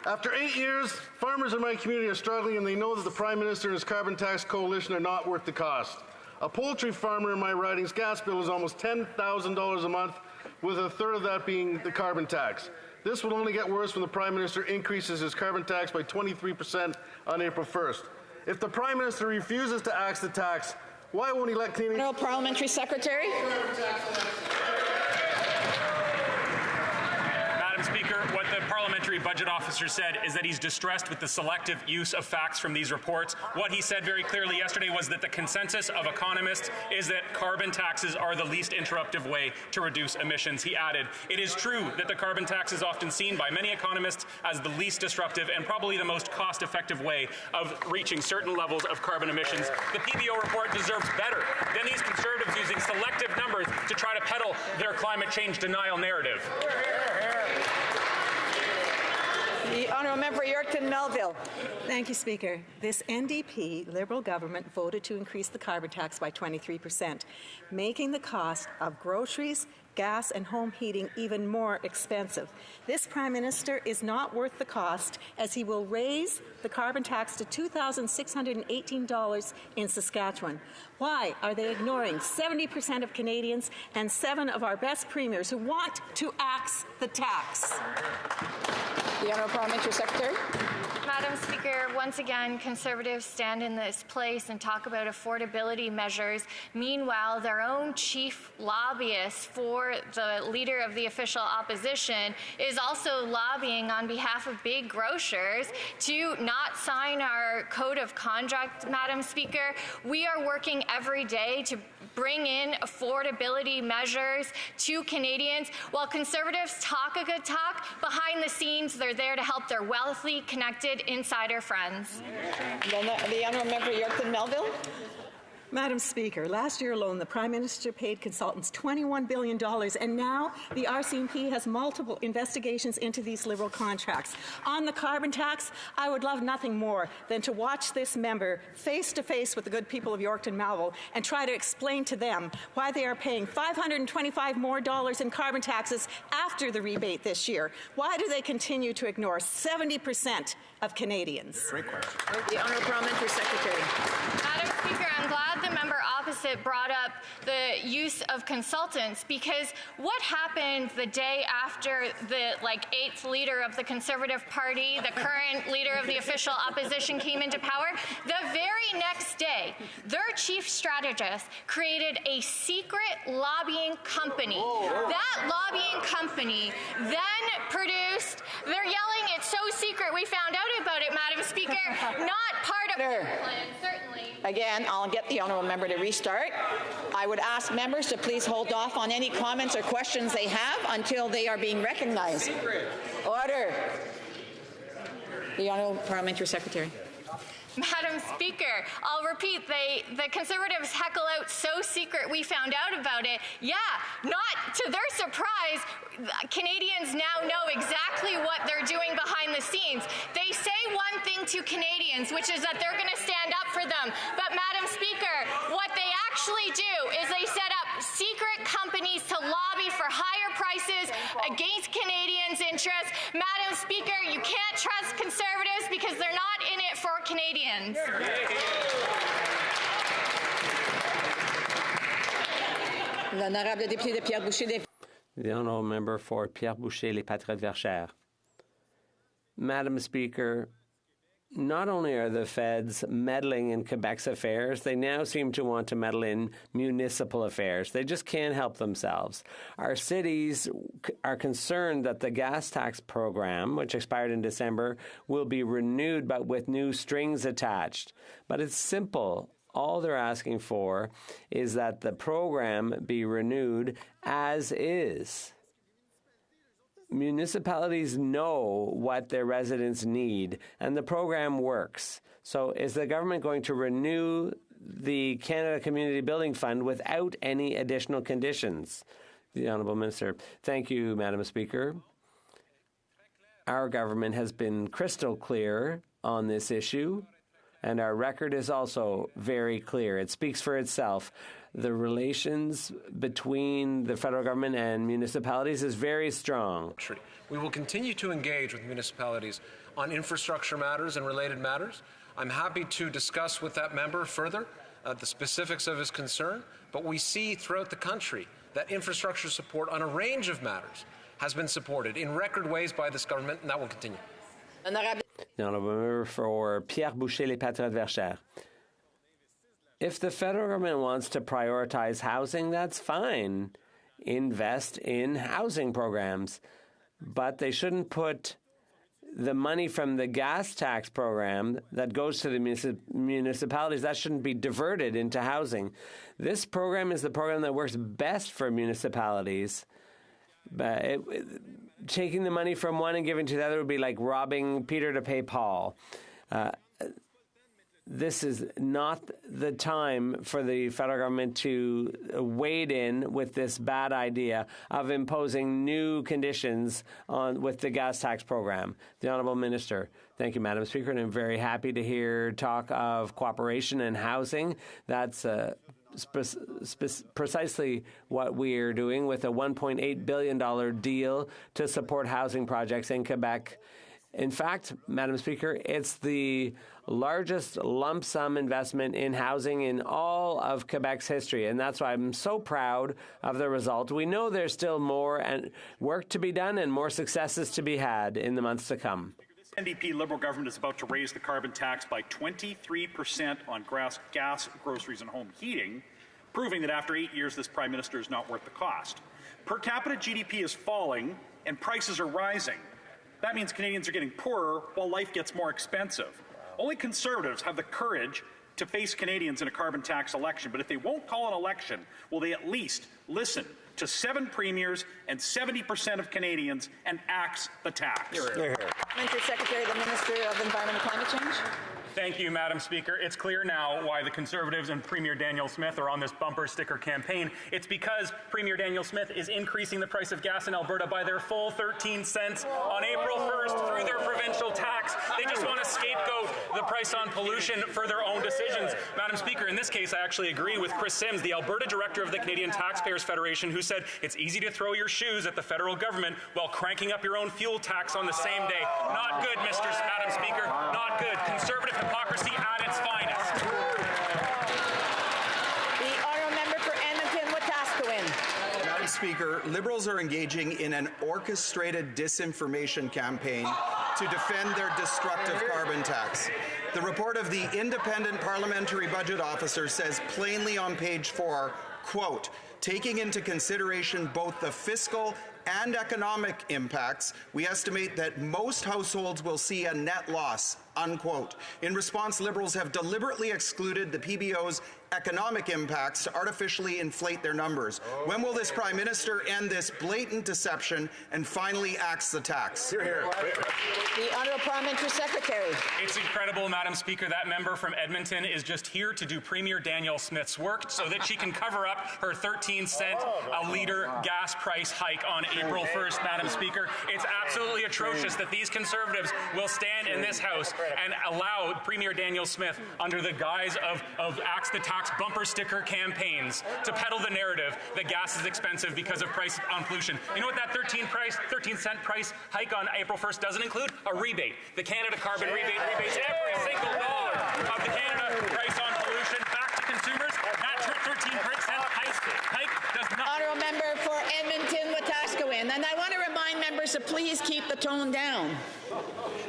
S4: After 8 years, farmers in my community are struggling, and they know that the Prime Minister and his carbon tax coalition are not worth the cost. A poultry farmer in my riding's gas bill is almost $10,000 a month, with a third of that being the carbon tax. This will only get worse when the Prime Minister increases his carbon tax by 23% on April 1st. If the Prime Minister refuses to axe the tax, why won't he let Canadians...
S2: No Parliamentary Secretary.
S10: Madam Speaker, what the Parliamentary Budget Officer said is that he's distressed with the selective use of facts from these reports. What he said very clearly yesterday was that the consensus of economists is that carbon taxes are the least interruptive way to reduce emissions. He added, it is true that the carbon tax is often seen by many economists as the least disruptive and probably the most cost-effective way of reaching certain levels of carbon emissions. The PBO report deserves better than these Conservatives using selective numbers to try to peddle their climate change denial narrative.
S2: The Honourable Member Yorkton Melville.
S5: Thank you, Speaker. This NDP Liberal government voted to increase the carbon tax by 23%, making the cost of groceries, gas and home heating even more expensive. This Prime Minister is not worth the cost, as he will raise the carbon tax to $2,618 in Saskatchewan. Why are they ignoring 70% of Canadians and 7 of our best premiers who want to axe the tax?
S2: The Honourable Parliamentary Secretary.
S12: Madam Speaker, once again, Conservatives stand in this place and talk about affordability measures. Meanwhile, their own chief lobbyist for the Leader of the Official Opposition is also lobbying on behalf of big grocers to not sign our Code of Conduct, Madam Speaker. We are working every day to bring in affordability measures to Canadians. While Conservatives talk a good talk, behind the scenes, they're there to help their wealthy, connected insider friends.
S2: The Honourable Member Yorkton Melville.
S5: Madam Speaker, last year alone, the Prime Minister paid consultants $21 billion, and now the RCMP has multiple investigations into these Liberal contracts. On the carbon tax, I would love nothing more than to watch this member face-to-face with the good people of Yorkton Melville and try to explain to them why they are paying $525 more in carbon taxes after the rebate this year. Why do they continue to ignore 70% of Canadians?
S2: Great question. The Honourable Parliamentary Secretary.
S12: Madam Speaker, I'm glad the member opposite brought up the use of consultants, because what happened the day after the 8th leader of the Conservative Party, the current leader of the official opposition, came into power? The very next day, their chief strategist created a secret lobbying company. That lobbying company then produced, they're yelling, it's so secret we found out about it, Madam Speaker, not part of their plan, certainly.
S2: Again, I'll get the Honourable Member to restart. I would ask members to please hold off on any comments or questions they have until they are being recognized. Order. The Honourable Parliamentary Secretary.
S12: Madam Speaker, I'll repeat, the Conservatives heckle out so secret we found out about it. Yeah, not to their surprise, Canadians now know exactly what they're doing behind the scenes. They say Canadians, which is that they're going to stand up for them. But, Madam Speaker, what they actually do is they set up secret companies to lobby for higher prices against Canadians' interests. Madam Speaker, you can't trust Conservatives because they're not in it for Canadians.
S2: L'honorable député de Pierre Boucher.
S21: The honourable member for Pierre Boucher, Les Patriotes Verchères. Madam Speaker, not only are the feds meddling in Quebec's affairs, they now seem to want to meddle in municipal affairs. They just can't help themselves. Our cities are concerned that the gas tax program, which expired in December, will be renewed but with new strings attached. But it's simple. All they're asking for is that the program be renewed as is. Municipalities know what their residents need, and the program works. So is the government going to renew the Canada Community Building Fund without any additional conditions? The Honourable Minister. Thank you, Madam Speaker. Our government has been crystal clear on this issue, and our record is also very clear. It speaks for itself. The relations between the federal government and municipalities is very strong.
S23: We will continue to engage with municipalities on infrastructure matters and related matters. I'm happy to discuss with that member further the specifics of his concern, but we see throughout the country that infrastructure support on a range of matters has been supported in record ways by this government, and that will continue.
S21: The honourable member for Pierre Boucher, Les Patriotes Verchères. If the federal government wants to prioritize housing, that's fine. Invest in housing programs. But they shouldn't put the money from the gas tax program that goes to the municipalities, that shouldn't be diverted into housing. This program is the program that works best for municipalities. But taking the money from one and giving to the other would be like robbing Peter to pay Paul. This is not the time for the federal government to wade in with this bad idea of imposing new conditions with the gas tax program. The Honourable Minister. Thank you, Madam Speaker, and I'm very happy to hear talk of cooperation and housing. That's precisely what we're doing with a $1.8 billion deal to support housing projects in Quebec. In fact, Madam Speaker, it's the largest lump sum investment in housing in all of Quebec's history, and that's why I'm so proud of the result. We know there's still more work to be done and more successes to be had in the months to come.
S6: NDP Liberal government is about to raise the carbon tax by 23% on gas, groceries, and home heating, proving that after 8 years, this Prime Minister is not worth the cost. Per capita GDP is falling and prices are rising. That means Canadians are getting poorer while life gets more expensive. Only Conservatives have the courage to face Canadians in a carbon tax election. But if they won't call an election, will they at least listen to 7 premiers and 70% of Canadians and axe the tax?
S2: Minister Secretary, the Minister of Environment and Climate Change.
S10: Thank you, Madam Speaker. It's clear now why the Conservatives and Premier Daniel Smith are on this bumper sticker campaign. It's because Premier Daniel Smith is increasing the price of gas in Alberta by their full 13 cents on April 1st through their provincial tax. They just want to scapegoat the price on pollution for their own decisions. Madam Speaker, in this case, I actually agree with Chris Sims, the Alberta director of the Canadian Taxpayers Federation, who said it's easy to throw your shoes at the federal government while cranking up your own fuel tax on the same day. Not good, Madam Speaker. Not good. Conservative hypocrisy at its finest.
S2: The honourable member for Edmonton-Wetaskiwin.
S7: Madam Speaker, Liberals are engaging in an orchestrated disinformation campaign to defend their destructive carbon tax. The report of the Independent Parliamentary Budget Officer says plainly on page 4, quote, taking into consideration both the fiscal and economic impacts, we estimate that most households will see a net loss, unquote. In response, Liberals have deliberately excluded the PBO's economic impacts to artificially inflate their numbers. When will this Prime Minister end this blatant deception and finally axe the tax?
S2: The Honourable Parliamentary Secretary.
S10: It's incredible, Madam Speaker. That member from Edmonton is just here to do Premier Daniel Smith's work so that she can cover up her 13-cent a litre gas price hike on April 1st, Madam Speaker. It's absolutely atrocious that these Conservatives will stand in this House and allow Premier Daniel Smith, under the guise of Axe the Tax bumper sticker campaigns, to peddle the narrative that gas is expensive because of price on pollution. You know what that 13-cent price hike on April 1st doesn't include? A rebate. The Canada Carbon rebate rebates every single dollar of the Canada price on pollution back to consumers. That 13% hike does not.
S2: Honourable member for Edmonton, Wetaskiwin. And I want to remind members to please keep the tone down.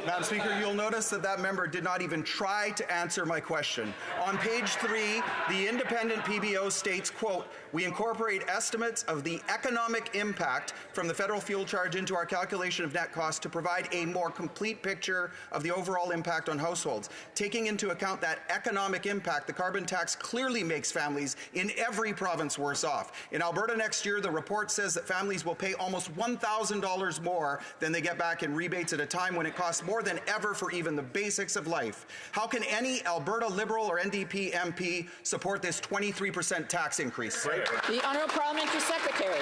S7: Madam Speaker, you'll notice that member did not even try to answer my question. On page 3, the independent PBO states, quote, "We incorporate estimates of the economic impact from the federal fuel charge into our calculation of net cost to provide a more complete picture of the overall impact on households. Taking into account that economic impact, the carbon tax clearly makes families in every province worse off. In Alberta next year, the report says that families will pay almost $1,000 more than they get back in rebates at a time when it costs more than ever for even the basics of life. How can any Alberta Liberal or NDP MP support this 23% tax increase?"
S2: The Honourable Parliamentary Secretary.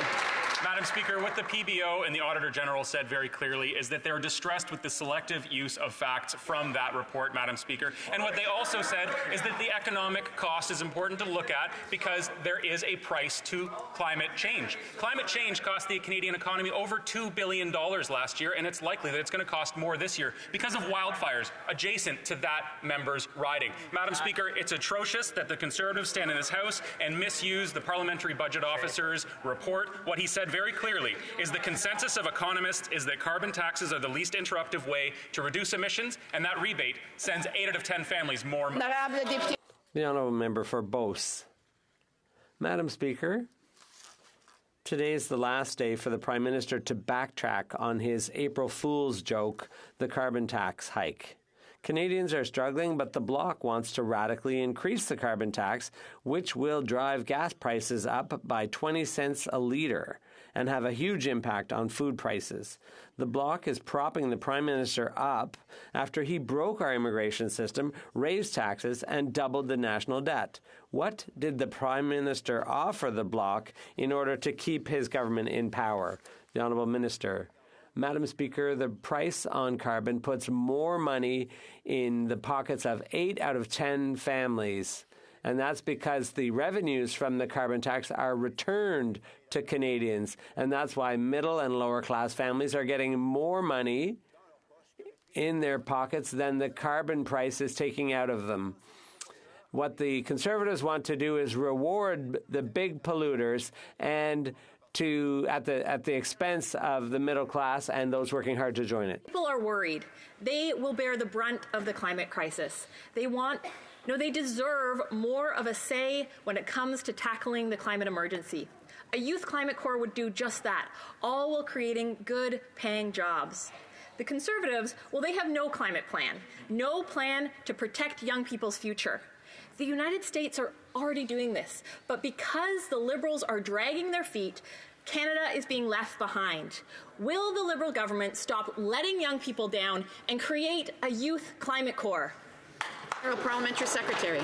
S10: Madam Speaker, what the PBO and the Auditor General said very clearly is that they're distressed with the selective use of facts from that report, Madam Speaker. And what they also said is that the economic cost is important to look at because there is a price to climate change. Climate change cost the Canadian economy over $2 billion last year, and it's likely that it's going to cost more this year because of wildfires adjacent to that member's riding. Madam Speaker, it's atrocious that the Conservatives stand in this House and misuse the Parliamentary Budget Officer's report. What he said very clearly is the consensus of economists is that carbon taxes are the least interruptive way to reduce emissions, and that rebate sends 8 out of 10 families more money.
S21: The honourable member for Beauce. Madam Speaker, today is the last day for the Prime Minister to backtrack on his April Fool's joke, the carbon tax hike. Canadians are struggling, but the Bloc wants to radically increase the carbon tax, which will drive gas prices up by 20 cents a litre and have a huge impact on food prices. The Bloc is propping the Prime Minister up after he broke our immigration system, raised taxes, and doubled the national debt. What did the Prime Minister offer the Bloc in order to keep his government in power? The Honourable Minister. Madam Speaker, the price on carbon puts more money in the pockets of 8 out of 10 families. And that's because the revenues from the carbon tax are returned to Canadians. And that's why middle and lower class families are getting more money in their pockets than the carbon price is taking out of them. What the Conservatives want to do is reward the big polluters and at the expense of the middle class and those working hard to join it.
S8: People are worried. They will bear the brunt of the climate crisis. They deserve more of a say when it comes to tackling the climate emergency. A youth climate corps would do just that, all while creating good paying jobs. The Conservatives, they have no climate plan, no plan to protect young people's future. The United States are already doing this, but because the Liberals are dragging their feet, Canada is being left behind. Will the Liberal government stop letting young people down and create a youth climate corps?
S2: Parliamentary Secretary.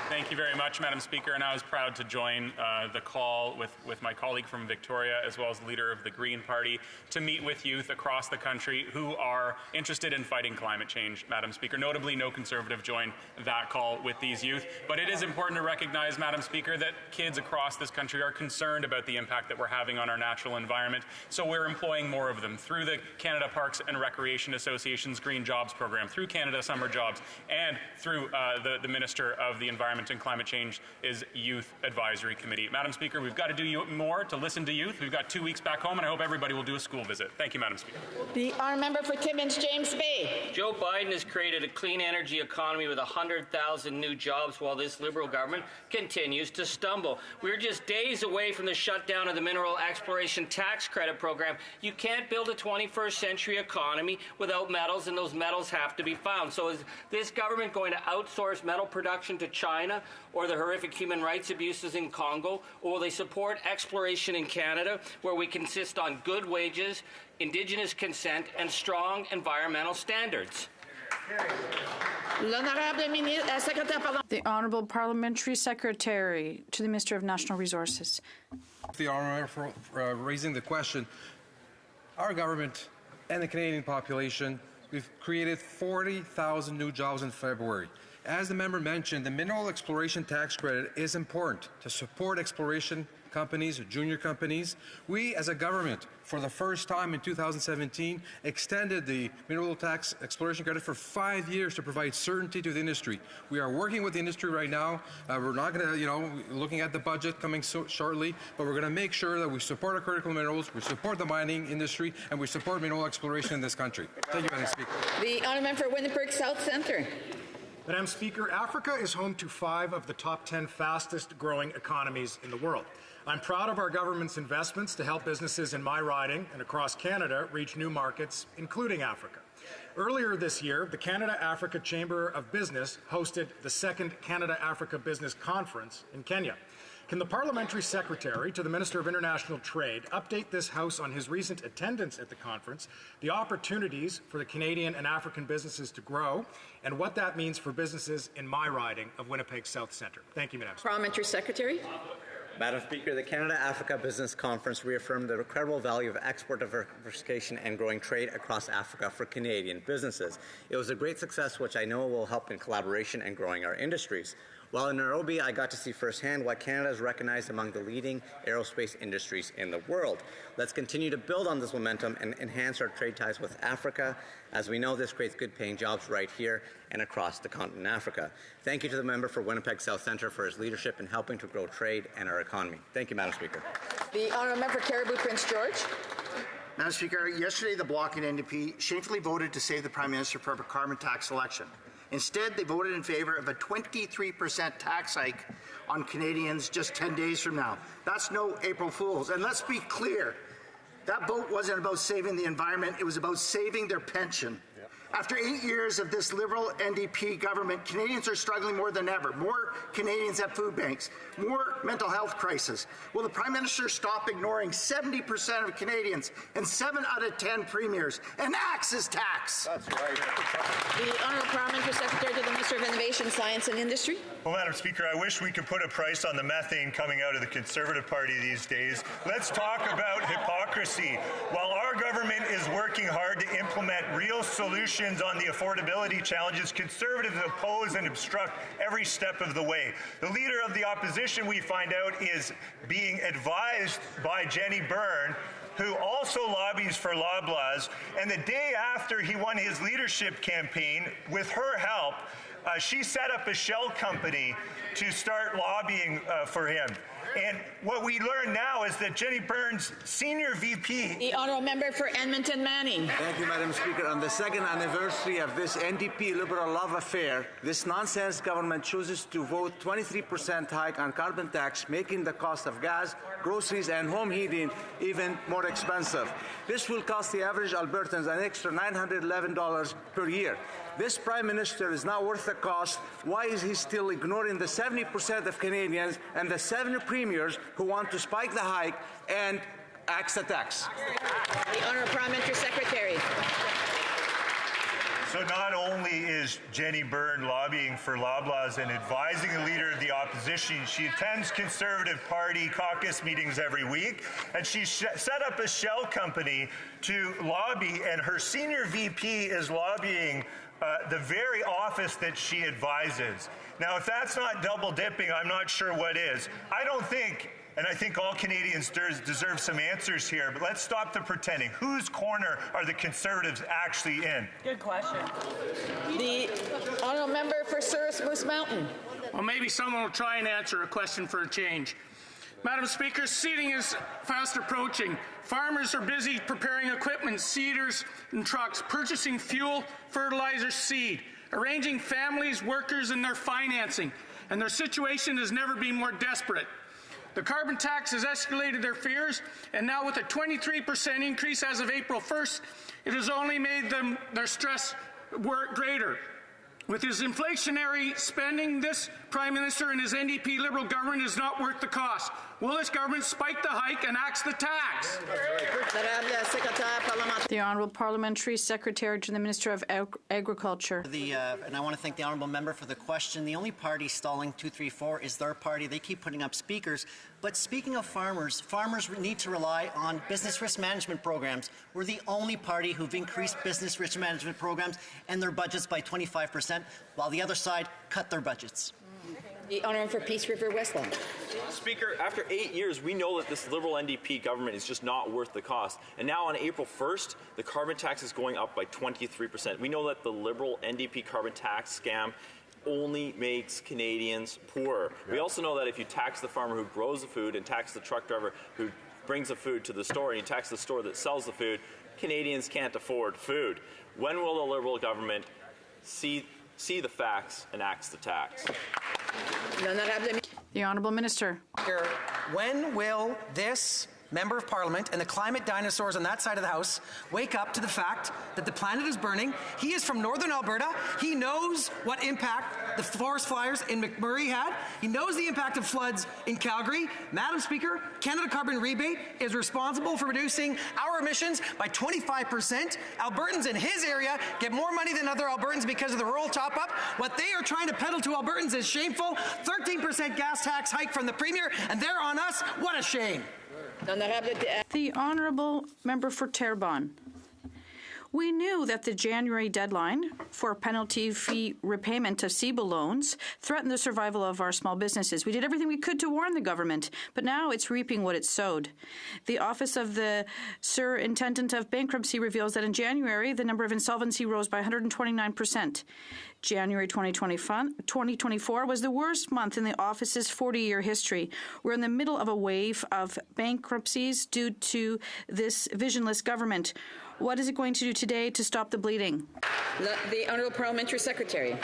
S10: Thank you very much, Madam Speaker, and I was proud to join the call with my colleague from Victoria, as well as the leader of the Green Party, to meet with youth across the country who are interested in fighting climate change, Madam Speaker. Notably, no Conservative joined that call with these youth. But it is important to recognize, Madam Speaker, that kids across this country are concerned about the impact that we're having on our natural environment. So we're employing more of them through the Canada Parks and Recreation Association's Green Jobs Program, through Canada Summer Jobs, and through the Minister of the Environment and Climate Change is Youth Advisory Committee. Madam Speaker, we've got to do more to listen to youth. We've got 2 weeks back home, and I hope everybody will do a school visit. Thank you, Madam Speaker.
S2: The honourable member for Timmins, James Bay.
S9: Joe Biden has created a clean energy economy with 100,000 new jobs while this Liberal government continues to stumble. We're just days away from the shutdown of the Mineral Exploration Tax Credit Program. You can't build a 21st century economy without metals, and those metals have to be found. So is this government going to outsource metal production to China or the horrific human rights abuses in Congo? Or will they support exploration in Canada, where we insist on good wages, Indigenous consent, and strong environmental standards?
S13: The Honourable Parliamentary Secretary to the Minister of National Resources.
S14: The Honourable for raising the question. Our government and the Canadian population We've created 40,000 new jobs in February. As the member mentioned, the mineral exploration tax credit is important to support exploration companies, junior companies. We, as a government, for the first time in 2017, extended the mineral tax exploration credit for 5 years to provide certainty to the industry. We are working with the industry right now. We're not going to, looking at the budget coming shortly, but we're going to make sure that we support our critical minerals, we support the mining industry, and we support mineral exploration in this country. Thank you, Madam Speaker.
S2: The honourable member for Winnipeg South Centre.
S15: Madam Speaker, Africa is home to 5 of the top 10 fastest growing economies in the world. I'm proud of our government's investments to help businesses in my riding and across Canada reach new markets, including Africa. Earlier this year, the Canada-Africa Chamber of Business hosted the second Canada-Africa Business Conference in Kenya. Can the Parliamentary Secretary to the Minister of International Trade update this House on his recent attendance at the conference, the opportunities for the Canadian and African businesses to grow, and what that means for businesses in my riding of Winnipeg South Centre? Thank you, Madam Speaker.
S2: Parliamentary Secretary.
S16: Madam Speaker, the Canada-Africa Business Conference reaffirmed the incredible value of export diversification and growing trade across Africa for Canadian businesses. It was a great success, which I know will help in collaboration and growing our industries. While in Nairobi, I got to see firsthand why Canada is recognized among the leading aerospace industries in the world. Let's continue to build on this momentum and enhance our trade ties with Africa. As we know, this creates good-paying jobs right here and across the continent of Africa. Thank you to the member for Winnipeg South Centre for his leadership in helping to grow trade and our economy. Thank you, Madam Speaker.
S2: The honourable member for Cariboo Prince George.
S17: Madam Speaker, yesterday the Bloc and NDP shamefully voted to save the Prime Minister from a carbon tax election. Instead, they voted in favour of a 23% tax hike on Canadians just 10 days from now. That's no April Fool's. And let's be clear, that vote wasn't about saving the environment, it was about saving their pension. After 8 years of this Liberal NDP government, Canadians are struggling more than ever. More Canadians at food banks, more mental health crisis. Will the Prime Minister stop ignoring 70% of Canadians and 7 out of 10 premiers and axe his tax?
S16: That's right.
S2: The Honourable Parliamentary Secretary to the Minister of Innovation, Science and Industry.
S3: Well, Madam Speaker, I wish we could put a price on the methane coming out of the Conservative Party these days. Let's talk about hypocrisy. While our government is working hard to implement real solutions on the affordability challenges, Conservatives oppose and obstruct every step of the way. The Leader of the Opposition, we find out, is being advised by Jenny Byrne, who also lobbies for Loblaws, and the day after he won his leadership campaign, with her help, she set up a shell company to start lobbying for him. And what we learn now is that Jenny Byrne's senior VP...
S2: The honourable member for Edmonton Manning.
S19: Thank you, Madam Speaker. On the second anniversary of this NDP Liberal love affair, this nonsense government chooses to vote 23% hike on carbon tax, making the cost of gas, groceries and home heating even more expensive. This will cost the average Albertans an extra $911 per year. This Prime Minister is not worth the cost. Why is he still ignoring the 70% of Canadians and the 7 premiers who want to spike the hike and axe the tax?
S2: The Honourable Parliamentary Secretary.
S3: So not only is Jenny Byrne lobbying for Loblaws and advising the Leader of the Opposition, she attends Conservative Party caucus meetings every week, and she set up a shell company to lobby, and her senior VP is lobbying the very office that she advises. Now, if that's not double dipping, I'm not sure what is. I don't think, and I think all Canadians deserve some answers here, but let's stop the pretending. Whose corner are the Conservatives actually in?
S2: Good question. The honourable member for Souris Moose Mountain.
S26: Well, maybe someone will try and answer a question for a change. Madam Speaker, seeding is fast approaching. Farmers are busy preparing equipment, seeders and trucks, purchasing fuel, fertilizer, seed, arranging families, workers, and their financing, and their situation has never been more desperate. The carbon tax has escalated their fears, and now with a 23% increase as of April 1st, it has only made their stress greater. With his inflationary spending, this Prime Minister and his NDP Liberal government is not worth the cost. Will this government spike the hike and axe the tax?
S2: Madame la Secrétaire
S13: The Honourable Parliamentary Secretary to the Minister of Agriculture.
S1: And I want to thank the Honourable Member for the question. The only party stalling 234 is their party. They keep putting up speakers. But speaking of farmers, farmers need to rely on business risk management programs. We're the only party who've increased business risk management programs and their budgets by 25%, while the other side cut their budgets.
S2: The Honourable for Peace River Westland.
S11: Speaker, after 8 years, we know that this Liberal NDP government is just not worth the cost. And now on April 1st, the carbon tax is going up by 23%. We know that the Liberal NDP carbon tax scam only makes Canadians poorer. Yeah. We also know that if you tax the farmer who grows the food and tax the truck driver who brings the food to the store and you tax the store that sells the food, Canadians can't afford food. When will the Liberal government see the facts and axe the tax?
S13: The Honourable Minister.
S20: When will this Member of Parliament and the climate dinosaurs on that side of the House wake up to the fact that the planet is burning? He is from Northern Alberta. He knows what impact the forest fires in McMurray had. He knows the impact of floods in Calgary. Madam Speaker, Canada Carbon Rebate is responsible for reducing our emissions by 25%. Albertans in his area get more money than other Albertans because of the rural top-up. What they are trying to peddle to Albertans is shameful. 13% gas tax hike from the Premier, and they're on us. What a shame.
S13: The Honourable Member for Terrebonne. We knew that the January deadline for penalty fee repayment of CEBA loans threatened the survival of our small businesses. We did everything we could to warn the government, but now it's reaping what it sowed. The Office of the Superintendent of Bankruptcy reveals that in January, the number of insolvency rose by 129%. January 2024 was the worst month in the office's 40-year history. We're in the middle of a wave of bankruptcies due to this visionless government. What is it going to do today to stop the bleeding?
S2: The Honourable Parliamentary Secretary.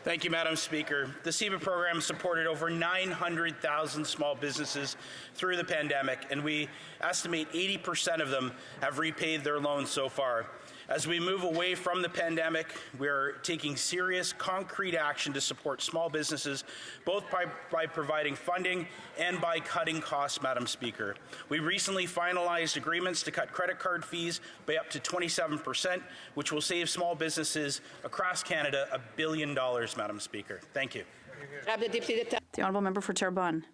S22: Thank you, Madam Speaker. The CEBA program supported over 900,000 small businesses through the pandemic, and we estimate 80% of them have repaid their loans so far. As we move away from the pandemic, we are taking serious, concrete action to support small businesses, both by providing funding and by cutting costs, Madam Speaker. We recently finalized agreements to cut credit card fees by up to 27%, which will save small businesses across Canada $1 billion, Madam Speaker. Thank you.
S13: The Honourable Member for Terrebonne.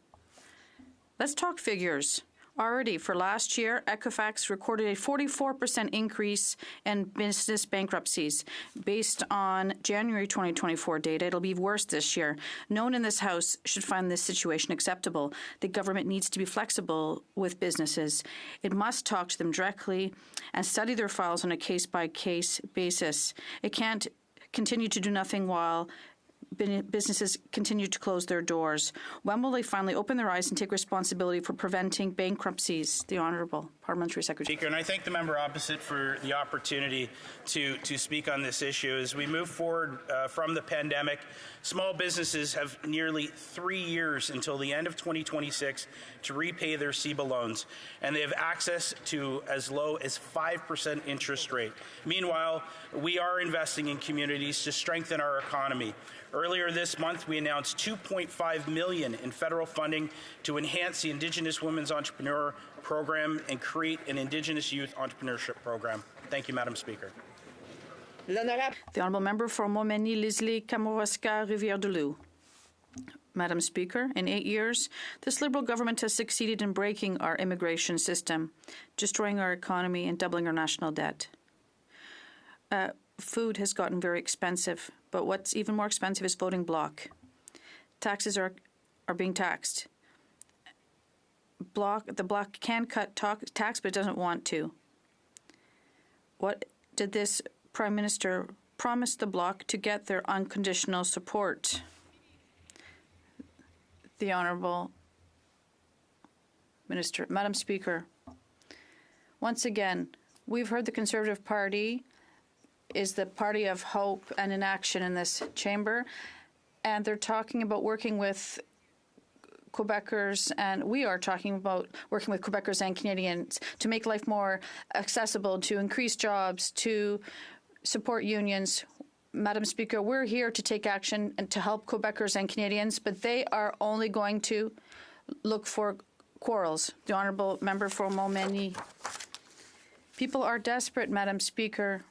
S13: Let's talk figures. Already, for last year, Equifax recorded a 44% increase in business bankruptcies. Based on January 2024 data, it'll be worse this year. No one in this House should find this situation acceptable. The government needs to be flexible with businesses. It must talk to them directly and study their files on a case-by-case basis. It can't continue to do nothing while businesses continue to close their doors. When will they finally open their eyes and take responsibility for preventing bankruptcies? The Honourable Parliamentary Secretary.
S22: Speaker, and I thank the member opposite for the opportunity to speak on this issue. As we move forward from the pandemic, small businesses have nearly 3 years until the end of 2026 to repay their CEBA loans, and they have access to as low as 5% interest rate. Meanwhile, we are investing in communities to strengthen our economy. Earlier this month, we announced $2.5 million in federal funding to enhance the Indigenous Women's Entrepreneur Program and create an Indigenous Youth Entrepreneurship Program. Thank you, Madam Speaker.
S13: The Honourable Member for Montmagny, Leslie Kamouraska, Rivière-du-Loup. Madam Speaker, in 8 years, this Liberal government has succeeded in breaking our immigration system, destroying our economy and doubling our national debt. Food has gotten very expensive, but what's even more expensive is voting bloc. Taxes are being taxed. The bloc can cut tax, but it doesn't want to. What did this Prime Minister promise the bloc to get their unconditional support? The Honourable Minister. Madam Speaker, once again, we've heard the Conservative Party is the party of hope and inaction in this chamber, and they're talking about working with Quebecers, and we are talking about working with Quebecers and Canadians to make life more accessible, to increase jobs, to support unions. Madam Speaker, we're here to take action and to help Quebecers and Canadians, but they are only going to look for quarrels. The Honourable Member for Montmagny. People are desperate, Madam Speaker.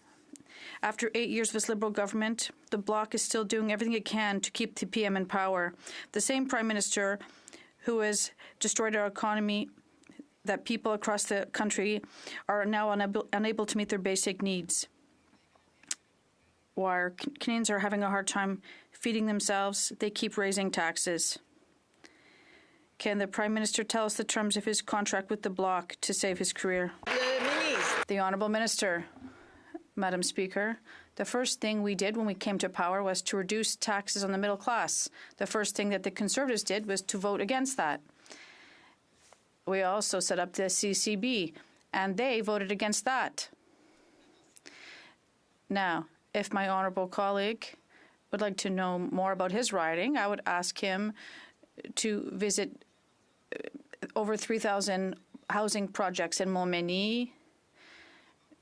S13: After 8 years of this Liberal government, the Bloc is still doing everything it can to keep the PM in power. The same Prime Minister who has destroyed our economy, that people across the country are now unable to meet their basic needs. While Canadians are having a hard time feeding themselves, they keep raising taxes. Can the Prime Minister tell us the terms of his contract with the Bloc to save his career? The Honourable Minister. Madam Speaker, the first thing we did when we came to power was to reduce taxes on the middle class. The first thing that the Conservatives did was to vote against that. We also set up the CCB, and they voted against that. Now, if my honourable colleague would like to know more about his riding, I would ask him to visit over 3,000 housing projects in Montmagny,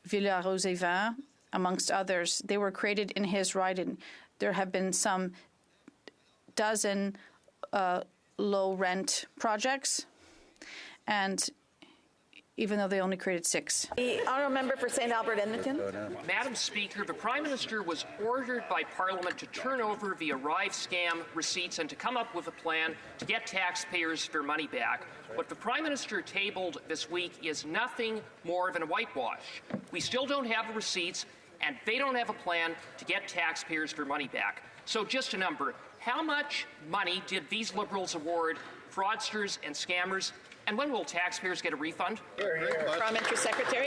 S13: Villa-Rosevin, amongst others. They were created in his riding. There have been some dozen low-rent projects, and even though they only created 6.
S2: The honourable member for St. Albert, Edmonton.
S4: Madam Speaker, the Prime Minister was ordered by Parliament to turn over the Arrive scam receipts and to come up with a plan to get taxpayers their money back. What the Prime Minister tabled this week is nothing more than a whitewash. We still don't have the receipts, and they don't have a plan to get taxpayers their money back. So just a number. How much money did these Liberals award fraudsters and scammers? And when will taxpayers get a refund?
S2: Parliamentary Secretary.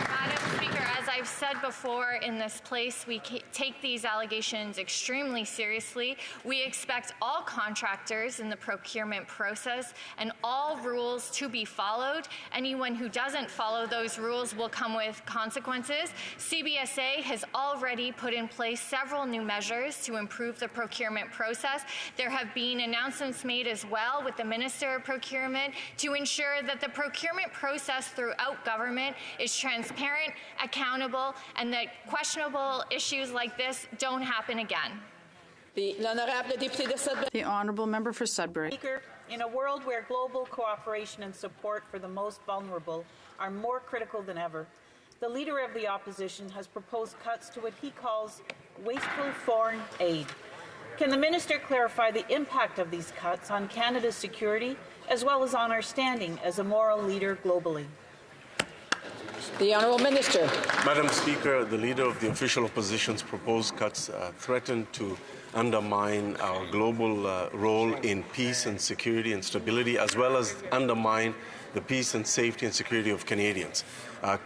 S5: Madam Speaker, as I've said before in this place, we take these allegations extremely seriously. We expect all contractors in the procurement process and all rules to be followed. Anyone who doesn't follow those rules will come with consequences. CBSA has already put in place several new measures to improve the procurement process. There have been announcements made as well with the Minister of Procurement to ensure that the procurement process throughout government is transparent, accountable, and that questionable issues like this don't happen again.
S2: The honourable member for Sudbury.
S12: Speaker, in a world where global cooperation and support for the most vulnerable are more critical than ever, the Leader of the Opposition has proposed cuts to what he calls wasteful foreign aid. Can the Minister clarify the impact of these cuts on Canada's security as well as on our standing as a moral leader globally?
S2: The Honourable Minister.
S18: Madam Speaker, the Leader of the Official Opposition's proposed cuts threaten to undermine our global role in peace and security and stability, as well as undermine the peace and safety and security of Canadians.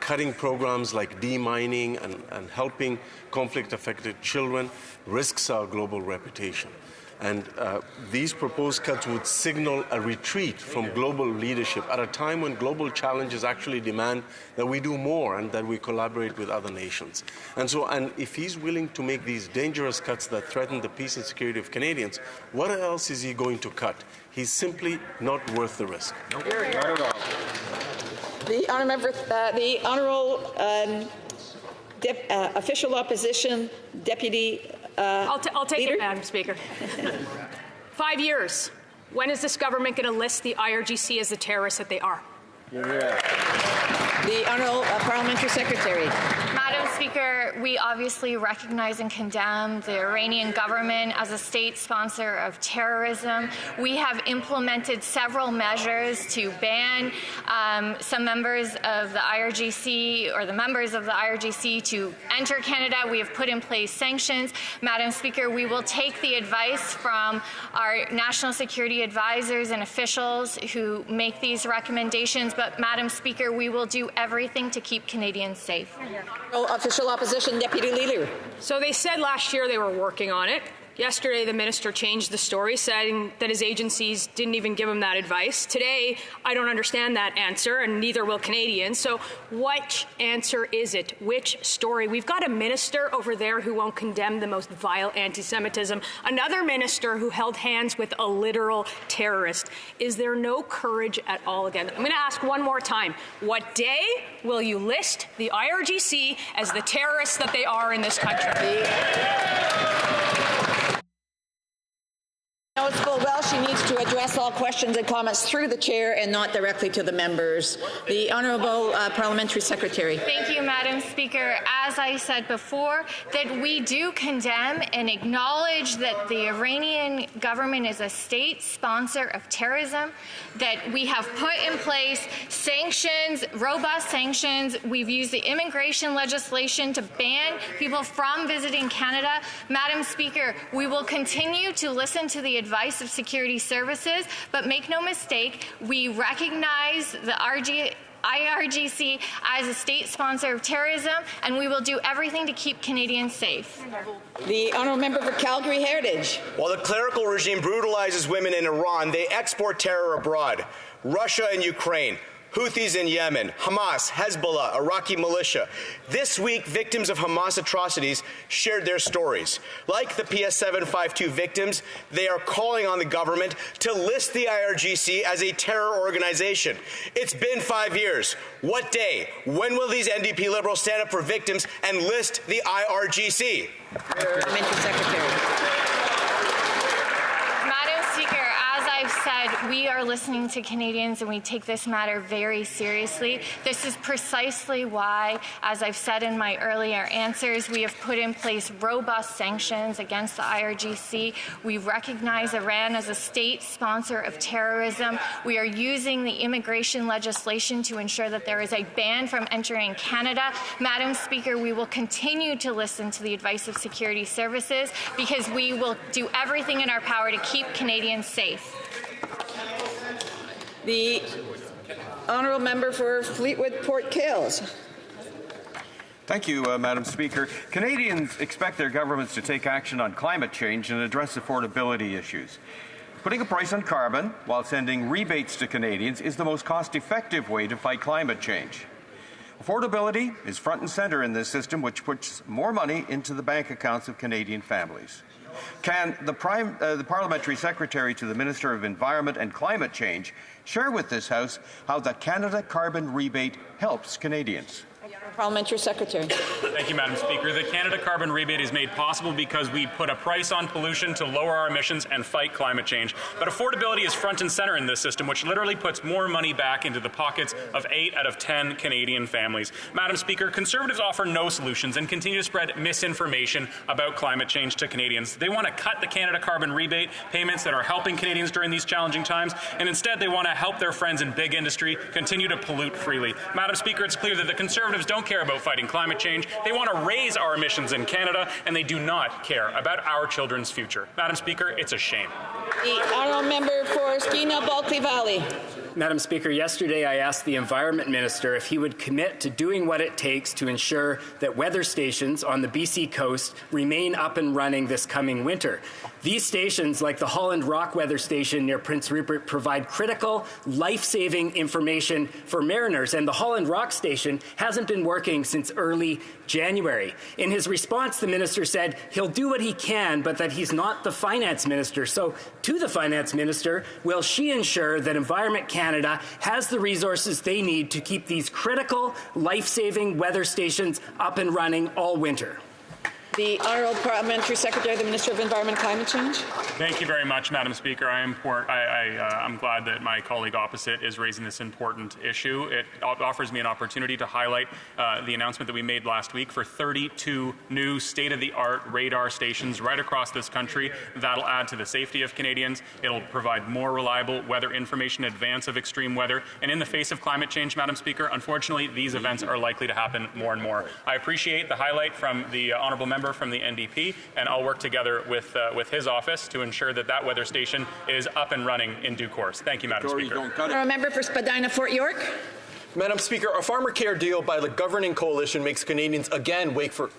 S18: Cutting programs like demining and helping conflict-affected children risks our global reputation. And these proposed cuts would signal a retreat from global leadership at a time when global challenges actually demand that we do more and that we collaborate with other nations. And if he's willing to make these dangerous cuts that threaten the peace and security of Canadians, what else is he going to cut? He's simply not worth the risk.
S2: Not at all. The Honourable Official Opposition Deputy
S24: I'll take
S2: Leader?
S24: it, Madam Speaker. 5 years. When is this government going to list the IRGC as the terrorists that they are?
S2: The Honourable Parliamentary Secretary.
S5: Madam Speaker, we obviously recognize and condemn the Iranian government as a state sponsor of terrorism. We have implemented several measures to ban some members of the IRGC or the members of the IRGC to enter Canada. We have put in place sanctions. Madam Speaker, we will take the advice from our national security advisors and officials who make these recommendations. But, Madam Speaker, we will do everything to keep Canadians safe.
S2: Official Opposition Deputy Leader.
S24: So they said last year they were working on it. Yesterday, the minister changed the story, saying that his agencies didn't even give him that advice. Today, I don't understand that answer, and neither will Canadians. So which answer is it? Which story? We've got a minister over there who won't condemn the most vile anti-Semitism, another minister who held hands with a literal terrorist. Is there no courage at all again? I'm going to ask one more time. What day will you list the IRGC as the terrorists that they are in this country?
S2: Knows full well she needs to address address all questions and comments through the chair and not directly to the members. The Honourable Parliamentary Secretary.
S5: Thank you, Madam Speaker. As I said before, that we do condemn and acknowledge that the Iranian government is a state sponsor of terrorism, that we have put in place sanctions, robust sanctions. We've used the immigration legislation to ban people from visiting Canada. Madam Speaker, we will continue to listen to the advice of security services, but make no mistake, we recognize the IRGC as a state sponsor of terrorism, and we will do everything to keep Canadians safe.
S2: The Honourable Member for Calgary Heritage.
S6: While the clerical regime brutalizes women in Iran, they export terror abroad. Russia and Ukraine, Houthis in Yemen, Hamas, Hezbollah, Iraqi militia. This week, victims of Hamas atrocities shared their stories. Like the PS752 victims, they are calling on the government to list the IRGC as a terror organization. It's been 5 years. What day? When will these NDP Liberals stand up for victims and list the IRGC?
S2: Parliamentary Secretary.
S5: Madam Speaker, as I've said, we are listening to Canadians and we take this matter very seriously. This is precisely why, as I've said in my earlier answers, we have put in place robust sanctions against the IRGC. We recognize Iran as a state sponsor of terrorism. We are using the immigration legislation to ensure that there is a ban from entering Canada. Madam Speaker, we will continue to listen to the advice of security services because we will do everything in our power to keep Canadians safe.
S2: The Honourable Member for Fleetwood Port Kills.
S7: Thank you, Madam Speaker. Canadians expect their governments to take action on climate change and address affordability issues. Putting a price on carbon while sending rebates to Canadians is the most cost-effective way to fight climate change. Affordability is front and centre in this system, which puts more money into the bank accounts of Canadian families. Can the Parliamentary Secretary to the Minister of Environment and Climate Change share with this House how the Canada Carbon Rebate helps Canadians?
S2: Parliamentary Secretary.
S10: Thank you, Madam Speaker. The Canada Carbon Rebate is made possible because we put a price on pollution to lower our emissions and fight climate change. But affordability is front and center in this system, which literally puts more money back into the pockets of 8 out of 10 Canadian families. Madam Speaker, Conservatives offer no solutions and continue to spread misinformation about climate change to Canadians. They want to cut the Canada Carbon Rebate payments that are helping Canadians during these challenging times, and instead they want to help their friends in big industry continue to pollute freely. Madam Speaker, it's clear that the Conservatives don't care about fighting climate change. They want to raise our emissions in Canada, and they do not care about our children's future. Madam Speaker, it's a shame.
S2: The Honourable Member for Skeena-Balclay Valley.
S8: Madam Speaker, yesterday I asked the Environment Minister if he would commit to doing what it takes to ensure that weather stations on the BC coast remain up and running this coming winter. These stations, like the Holland Rock Weather Station near Prince Rupert, provide critical, life-saving information for mariners, and the Holland Rock Station hasn't been working since early January. In his response, the minister said he'll do what he can, but that he's not the finance minister. So, to the finance minister, will she ensure that Environment Canada has the resources they need to keep these critical, life-saving weather stations up and running all winter?
S2: The Honourable Parliamentary Secretary, the Minister of Environment and Climate Change.
S10: Thank you very much, Madam Speaker. I'm glad that my colleague opposite is raising this important issue. It offers me an opportunity to highlight the announcement that we made last week for 32 new state-of-the-art radar stations right across this country. That'll add to the safety of Canadians. It'll provide more reliable weather information in advance of extreme weather. And in the face of climate change, Madam Speaker, unfortunately, these events are likely to happen more and more. I appreciate the highlight from the Honourable Member from the NDP, and I'll work together with his office to ensure that that weather station is up and running in due course. Thank you, Madam Speaker.
S2: Honourable Member for Spadina, Fort York.
S21: Madam Speaker, a farmer care deal by the governing coalition makes Canadians again wait for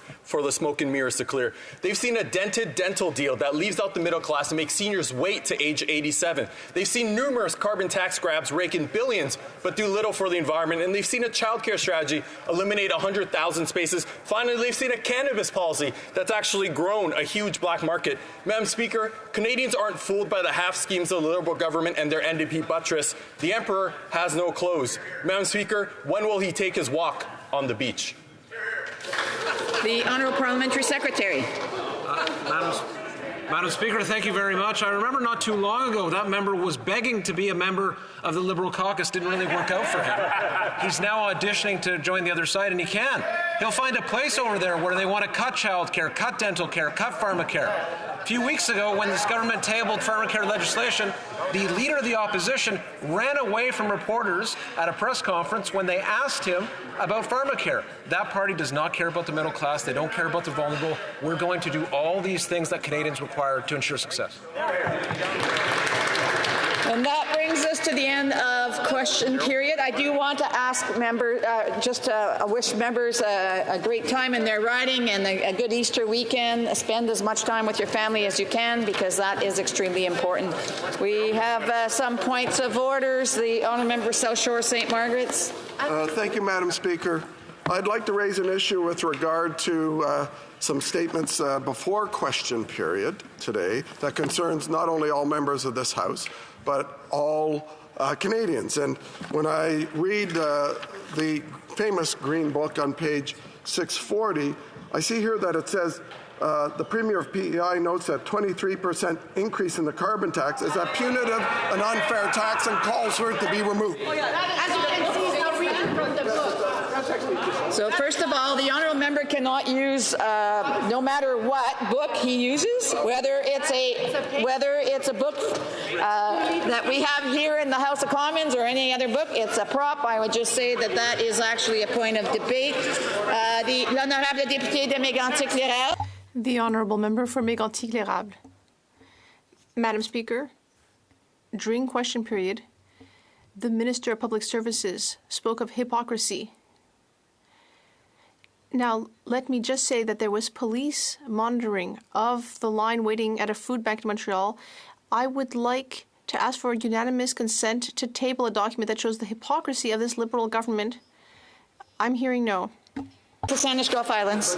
S21: the smoke and mirrors to clear. They've seen a dented dental deal that leaves out the middle class and makes seniors wait to age 87. They've seen numerous carbon tax grabs rake in billions but do little for the environment. And they've seen a childcare strategy eliminate 100,000 spaces. Finally, they've seen a cannabis policy that's actually grown a huge black market. Madam Speaker, Canadians aren't fooled by the half schemes of the Liberal government and their NDP buttress. The Emperor has no clothes. Madam Speaker, when will he take his walk on the beach?
S2: The Honourable Parliamentary Secretary.
S9: Madam Speaker, thank you very much. I remember not too long ago that member was begging to be a member of the Liberal caucus. Didn't really work out for him. He's now auditioning to join the other side, and he can. He'll find a place over there where they want to cut child care, cut dental care, cut pharmacare. A few weeks ago, when this government tabled pharmacare legislation, the leader of the opposition ran away from reporters at a press conference when they asked him about pharmacare. That party does not care about the middle class. They don't care about the vulnerable. We're going to do all these things that Canadians require to ensure success.
S2: And that brings us to the end of question period. I do want to ask members, wish members a great time in their riding and a good Easter weekend. Spend as much time with your family as you can, because that is extremely important. We have some points of orders. The honourable member South Shore St. Margaret's.
S14: Thank you, Madam Speaker. I'd like to raise an issue with regard to some statements before question period today that concerns not only all members of this House, but all Canadians. And when I read the famous Green Book on page 640, I see here that it says the Premier of PEI notes that 23% increase in the carbon tax is a punitive and unfair tax and calls for it to be removed.
S2: So first of all, the honourable member cannot use, no matter what book he uses, whether it's a book that we have here in the House of Commons or any other book, it's a prop. I would just say that that is actually a point of debate. L'honorable député de Mégantic-Lérable.
S15: The honourable member for Mégantic-Lérable. Madam Speaker, during question period, the Minister of Public Services spoke of hypocrisy. Now, let me just say that there was police monitoring of the line waiting at a food bank in Montreal. I would like to ask for unanimous consent to table a document that shows the hypocrisy of this Liberal government. I'm hearing no.
S2: The Sandwich Gulf Islands.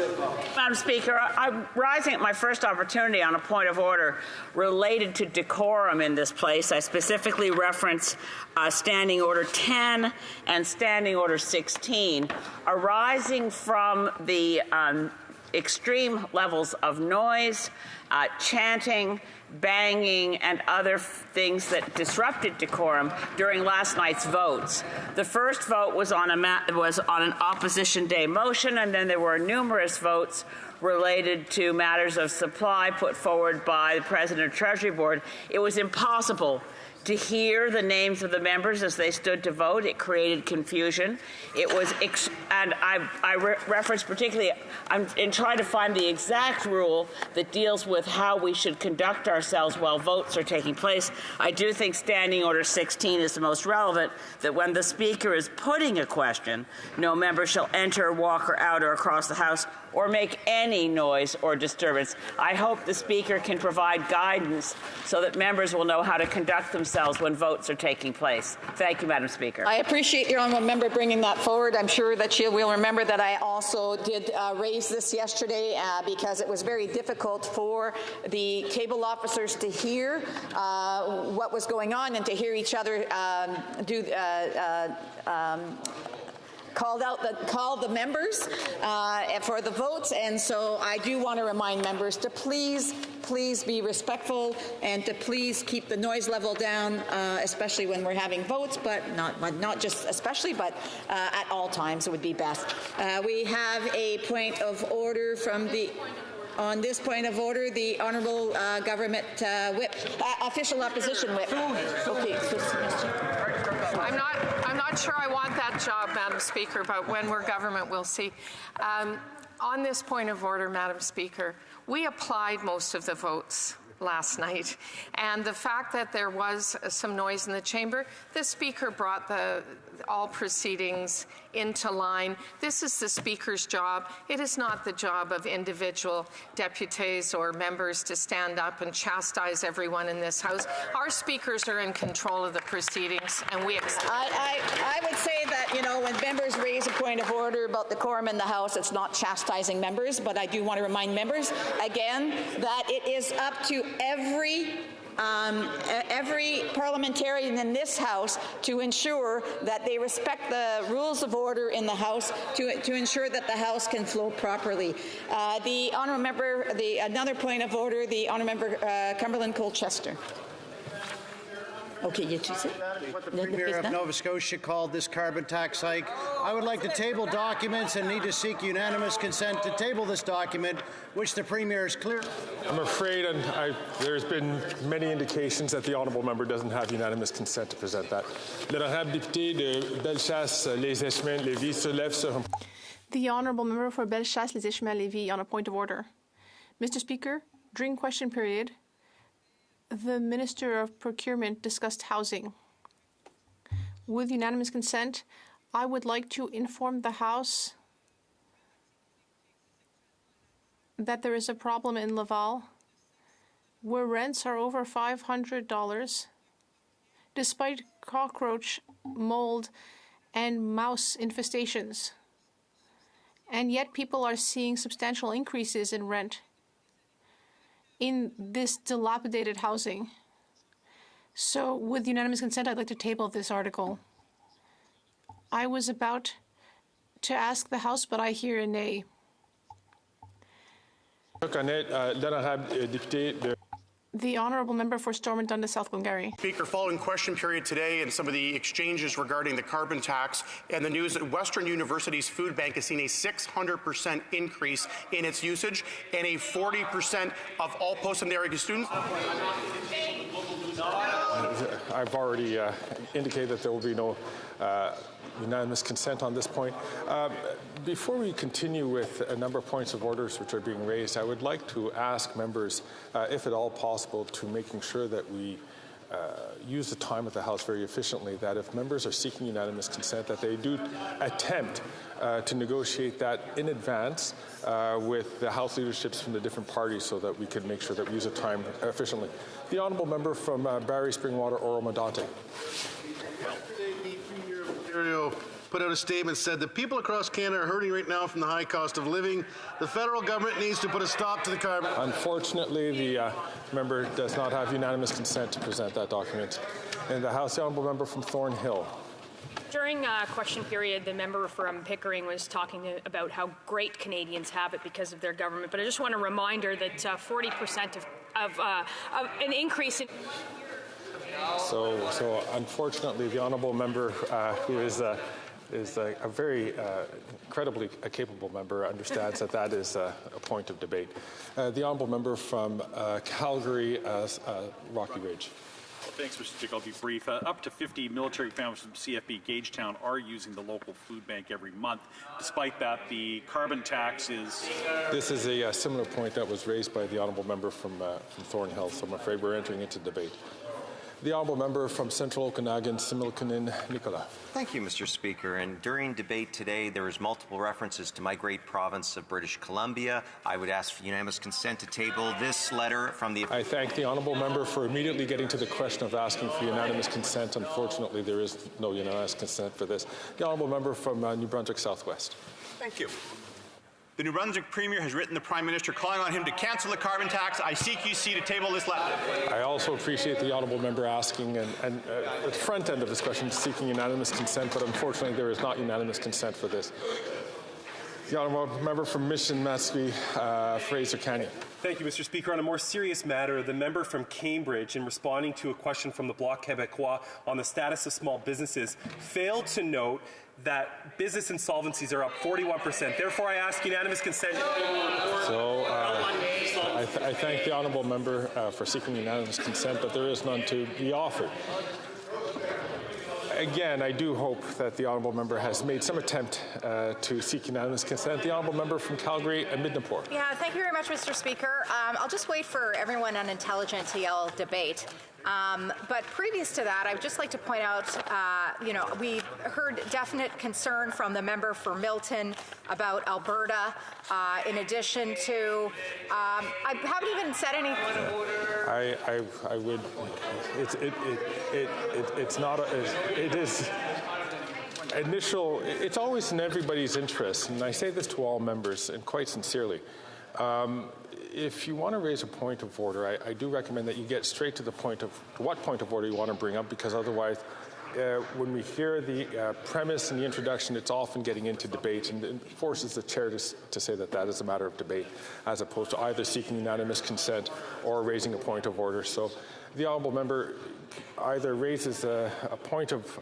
S17: Madam Speaker, I'm rising at my first opportunity on a point of order related to decorum in this place. I specifically reference Standing Order 10 and Standing Order 16, arising from the extreme levels of noise, chanting, banging, and other things that disrupted decorum during last night's votes. The first vote was on an Opposition Day motion, and then there were numerous votes related to matters of supply put forward by the President of Treasury Board. It was impossible to hear the names of the members as they stood to vote. It created confusion. It was, and I reference particularly, I'm in trying to find the exact rule that deals with how we should conduct ourselves while votes are taking place. I do think Standing Order 16 is the most relevant, that when the Speaker is putting a question, no member shall enter, walk, or out or across the House or make any noise or disturbance. I hope the Speaker can provide guidance so that members will know how to conduct themselves when votes are taking place. Thank you, Madam Speaker.
S2: I appreciate your honourable member bringing that forward. I'm sure that she will remember that I also did raise this yesterday because it was very difficult for the table officers to hear what was going on and to hear each other call the members for the votes, and so I do want to remind members to please be respectful and to please keep the noise level down, especially when we're having votes, but not just especially, but at all times it would be best. We have a point of order from the. On this point of order, the Honourable Government Whip, Official Opposition Whip. Okay.
S23: I'm not sure I want that job, Madam Speaker, but when we're government, we'll see. On this point of order, Madam Speaker, we applied most of the votes last night, and the fact that there was some noise in the chamber, the Speaker brought all proceedings into line. This is the Speaker's job. It is not the job of individual deputies or members to stand up and chastise everyone in this House. Our speakers are in control of the proceedings, and we accept.
S2: I would say that, you know, when members raise a point of order about the quorum in the House, it's not chastising members, but I do want to remind members again that it is up to every every parliamentarian in this House to ensure that they respect the rules of order in the House to ensure that the House can flow properly. The honourable member, another point of order, the honourable member Cumberland Colchester. Okay, you two say.
S1: What the Premier of Nova Scotia called this carbon tax hike. I would like to table documents and need to seek unanimous consent to table this document, which the Premier is clear.
S3: I'm afraid, and there's been many indications that the honourable member doesn't have unanimous consent to present that. L'honorable député de Bellechasse-les-Échemins-Lévis se lève sur.
S15: The honourable member for Bellechasse-les-Échemins-Lévis on a point of order. Mr. Speaker, during question period, the Minister of Procurement discussed housing. With unanimous consent, I would like to inform the House that there is a problem in Laval where rents are over $500 despite cockroach, mold, and mouse infestations. And yet people are seeing substantial increases in rent in this dilapidated housing. So with unanimous consent, I'd like to table this article. I was about to ask the House, but I hear a nay. The honourable member for Stormont Dundas, South Glengarry.
S16: Speaker, following question period today and some of the exchanges regarding the carbon tax and the news that Western University's food bank has seen a 600% increase in its usage and a 40% of all post-secondary students.
S3: I've already indicated that there will be no unanimous consent on this point. Before we continue with a number of points of orders which are being raised, I would like to ask members, if at all possible, to making sure that we use the time of the House very efficiently, that if members are seeking unanimous consent, that they do attempt to negotiate that in advance with the House leaderships from the different parties so that we can make sure that we use the time efficiently. The honourable member from Barrie Springwater, Oro-Medonte.
S19: The Premier of Ontario put out a statement, said that people across Canada are hurting right now from the high cost of living. The federal government needs to put a stop to the carbon.
S3: Unfortunately, the member does not have unanimous consent to present that document. In the House, the honourable member from Thornhill.
S24: During question period, the member from Pickering was talking about how great Canadians have it because of their government. But I just want a reminder that 40% of an increase in.
S3: So unfortunately, the honourable member, who is a very incredibly capable member, understands that that is a point of debate. The honourable member from Calgary, Rocky Ridge.
S25: Well, thanks, Mr. Speaker. I'll be brief. Up to 50 military families from CFB Gagetown are using the local food bank every month. Despite that, the carbon tax is.
S3: This is a similar point that was raised by the honourable member from Thornhill, so I'm afraid we're entering into debate. The honourable member from Central Okanagan, Similkameen, Nicola.
S26: Thank you, Mr. Speaker. And during debate today, there was multiple references to my great province of British Columbia. I would ask for unanimous consent to table this letter from the.
S3: I thank the honourable member for immediately getting to the question of asking for unanimous consent. Unfortunately, there is no unanimous consent for this. The honourable member from New Brunswick Southwest.
S27: Thank you. The New Brunswick Premier has written the Prime Minister calling on him to cancel the carbon tax. I seek UC to table this letter.
S3: I also appreciate the honourable member asking and at the front end of this question seeking unanimous consent, but unfortunately there is not unanimous consent for this. The honourable member from Mission Matsui, Fraser Canyon.
S28: Thank you, Mr. Speaker. On a more serious matter, the member from Cambridge, in responding to a question from the Bloc Québécois on the status of small businesses, failed to note that business insolvencies are up 41%. Therefore, I ask unanimous consent.
S3: So I thank the honourable member for seeking unanimous consent, but there is none to be offered. Again, I do hope that the honourable member has made some attempt to seek unanimous consent. The honourable member from Calgary and Midnapore.
S29: Yeah, thank you very much, Mr. Speaker. I'll just wait for everyone on intelligent TL debate. But previous to that, I would just like to point out, we heard definite concern from the member for Milton about Alberta. In addition to, I haven't even said anything.
S3: I would. It's not. It is. Initial. It's always in everybody's interest, and I say this to all members, and quite sincerely. If you want to raise a point of order, I do recommend that you get straight to the point of what point of order you want to bring up, because otherwise, when we hear the premise and the introduction, it's often getting into debate, and it forces the chair to say that that is a matter of debate, as opposed to either seeking unanimous consent or raising a point of order. So the honourable member either raises a point of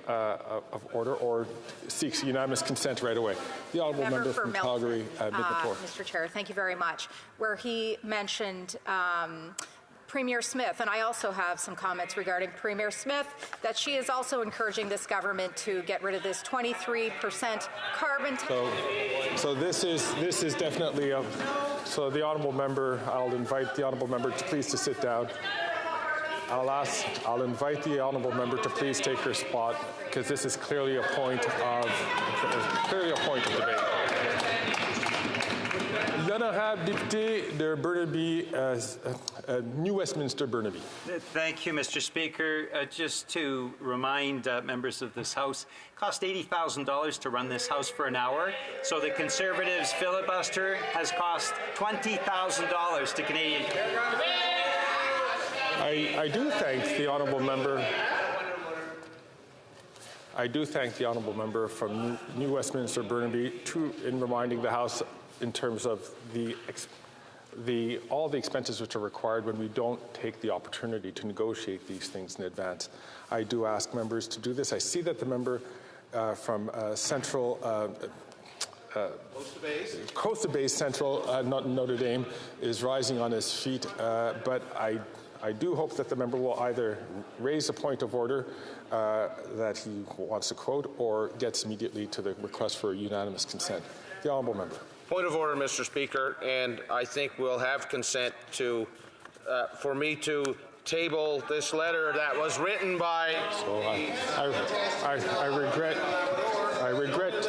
S3: order or seeks unanimous consent right away. The honourable member from Calgary, Midnapore.
S29: Mr. Chair, thank you very much. Where he mentioned Premier Smith, and I also have some comments regarding Premier Smith, that she is also encouraging this government to get rid of this 23% carbon tax.
S3: So this is definitely so the honourable member. I'll invite the honourable member to please to sit down. I'll invite the honourable member to please take her spot, because this is clearly a point of debate. L'honorable député de Burnaby, New Westminster, Burnaby.
S4: Thank you, Mr. Speaker. Just to remind members of this House, it cost $80,000 to run this House for an hour. So the Conservatives' filibuster has cost $20,000 to Canadians.
S3: I do thank the honourable member. I do thank the honourable member from New Westminster, Burnaby, in reminding the House in terms of all the expenses which are required when we don't take the opportunity to negotiate these things in advance. I do ask members to do this. I see that the member from Central. Costa Bay Central, not Notre Dame, is rising on his feet, but I do hope that the member will either raise a point of order that he wants to quote, or gets immediately to the request for unanimous consent. The honourable member.
S5: Point of order, Mr. Speaker, and I think we'll have consent to for me to table this letter that was written by.
S3: So I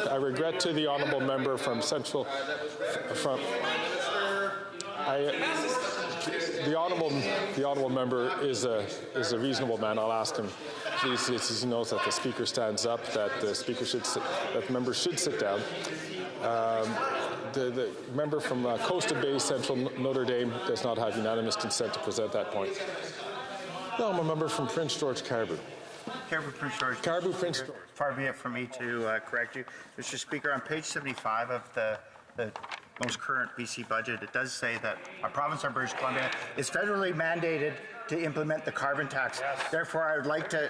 S3: regret to the honourable member from Central. The honourable member is a reasonable man. I'll ask him, please, as he knows that the speaker stands up, that the member should sit down. The member from Costa Bay Central, Notre Dame, does not have unanimous consent to present that point. The honourable member from Prince George, Caribou.
S6: Caribou, Prince George.
S3: Caribou, Prince George.
S6: Far be it from me to correct you, Mr. Speaker. On page 75 of the most current BC budget, it does say that our province, our British Columbia, is federally mandated to implement the carbon tax. Therefore, I would like to.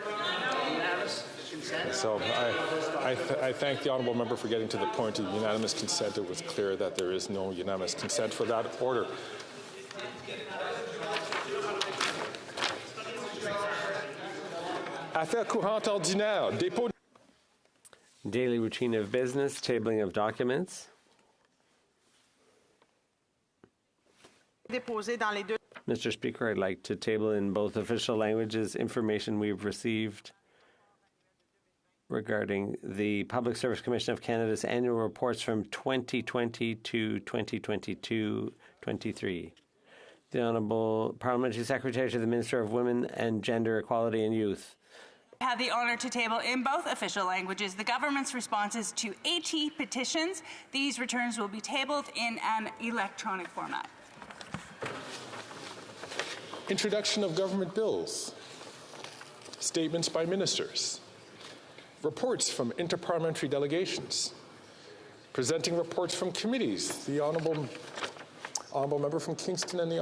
S3: So I thank the honourable member for getting to the point of unanimous consent. It was clear that there is no unanimous consent for that order. Affaire courante ordinaire, dépôt.
S11: Daily routine of business, tabling of documents. Mr. Speaker, I'd like to table in both official languages information we've received regarding the Public Service Commission of Canada's annual reports from 2020 to 2022-23. The Honourable Parliamentary Secretary to the Minister of Women and Gender Equality and Youth.
S12: I have the honour to table in both official languages the government's responses to 80 petitions. These returns will be tabled in an electronic format.
S3: Introduction of government bills. Statements by ministers. Reports from interparliamentary delegations. Presenting reports from committees. The honourable member from Kingston and the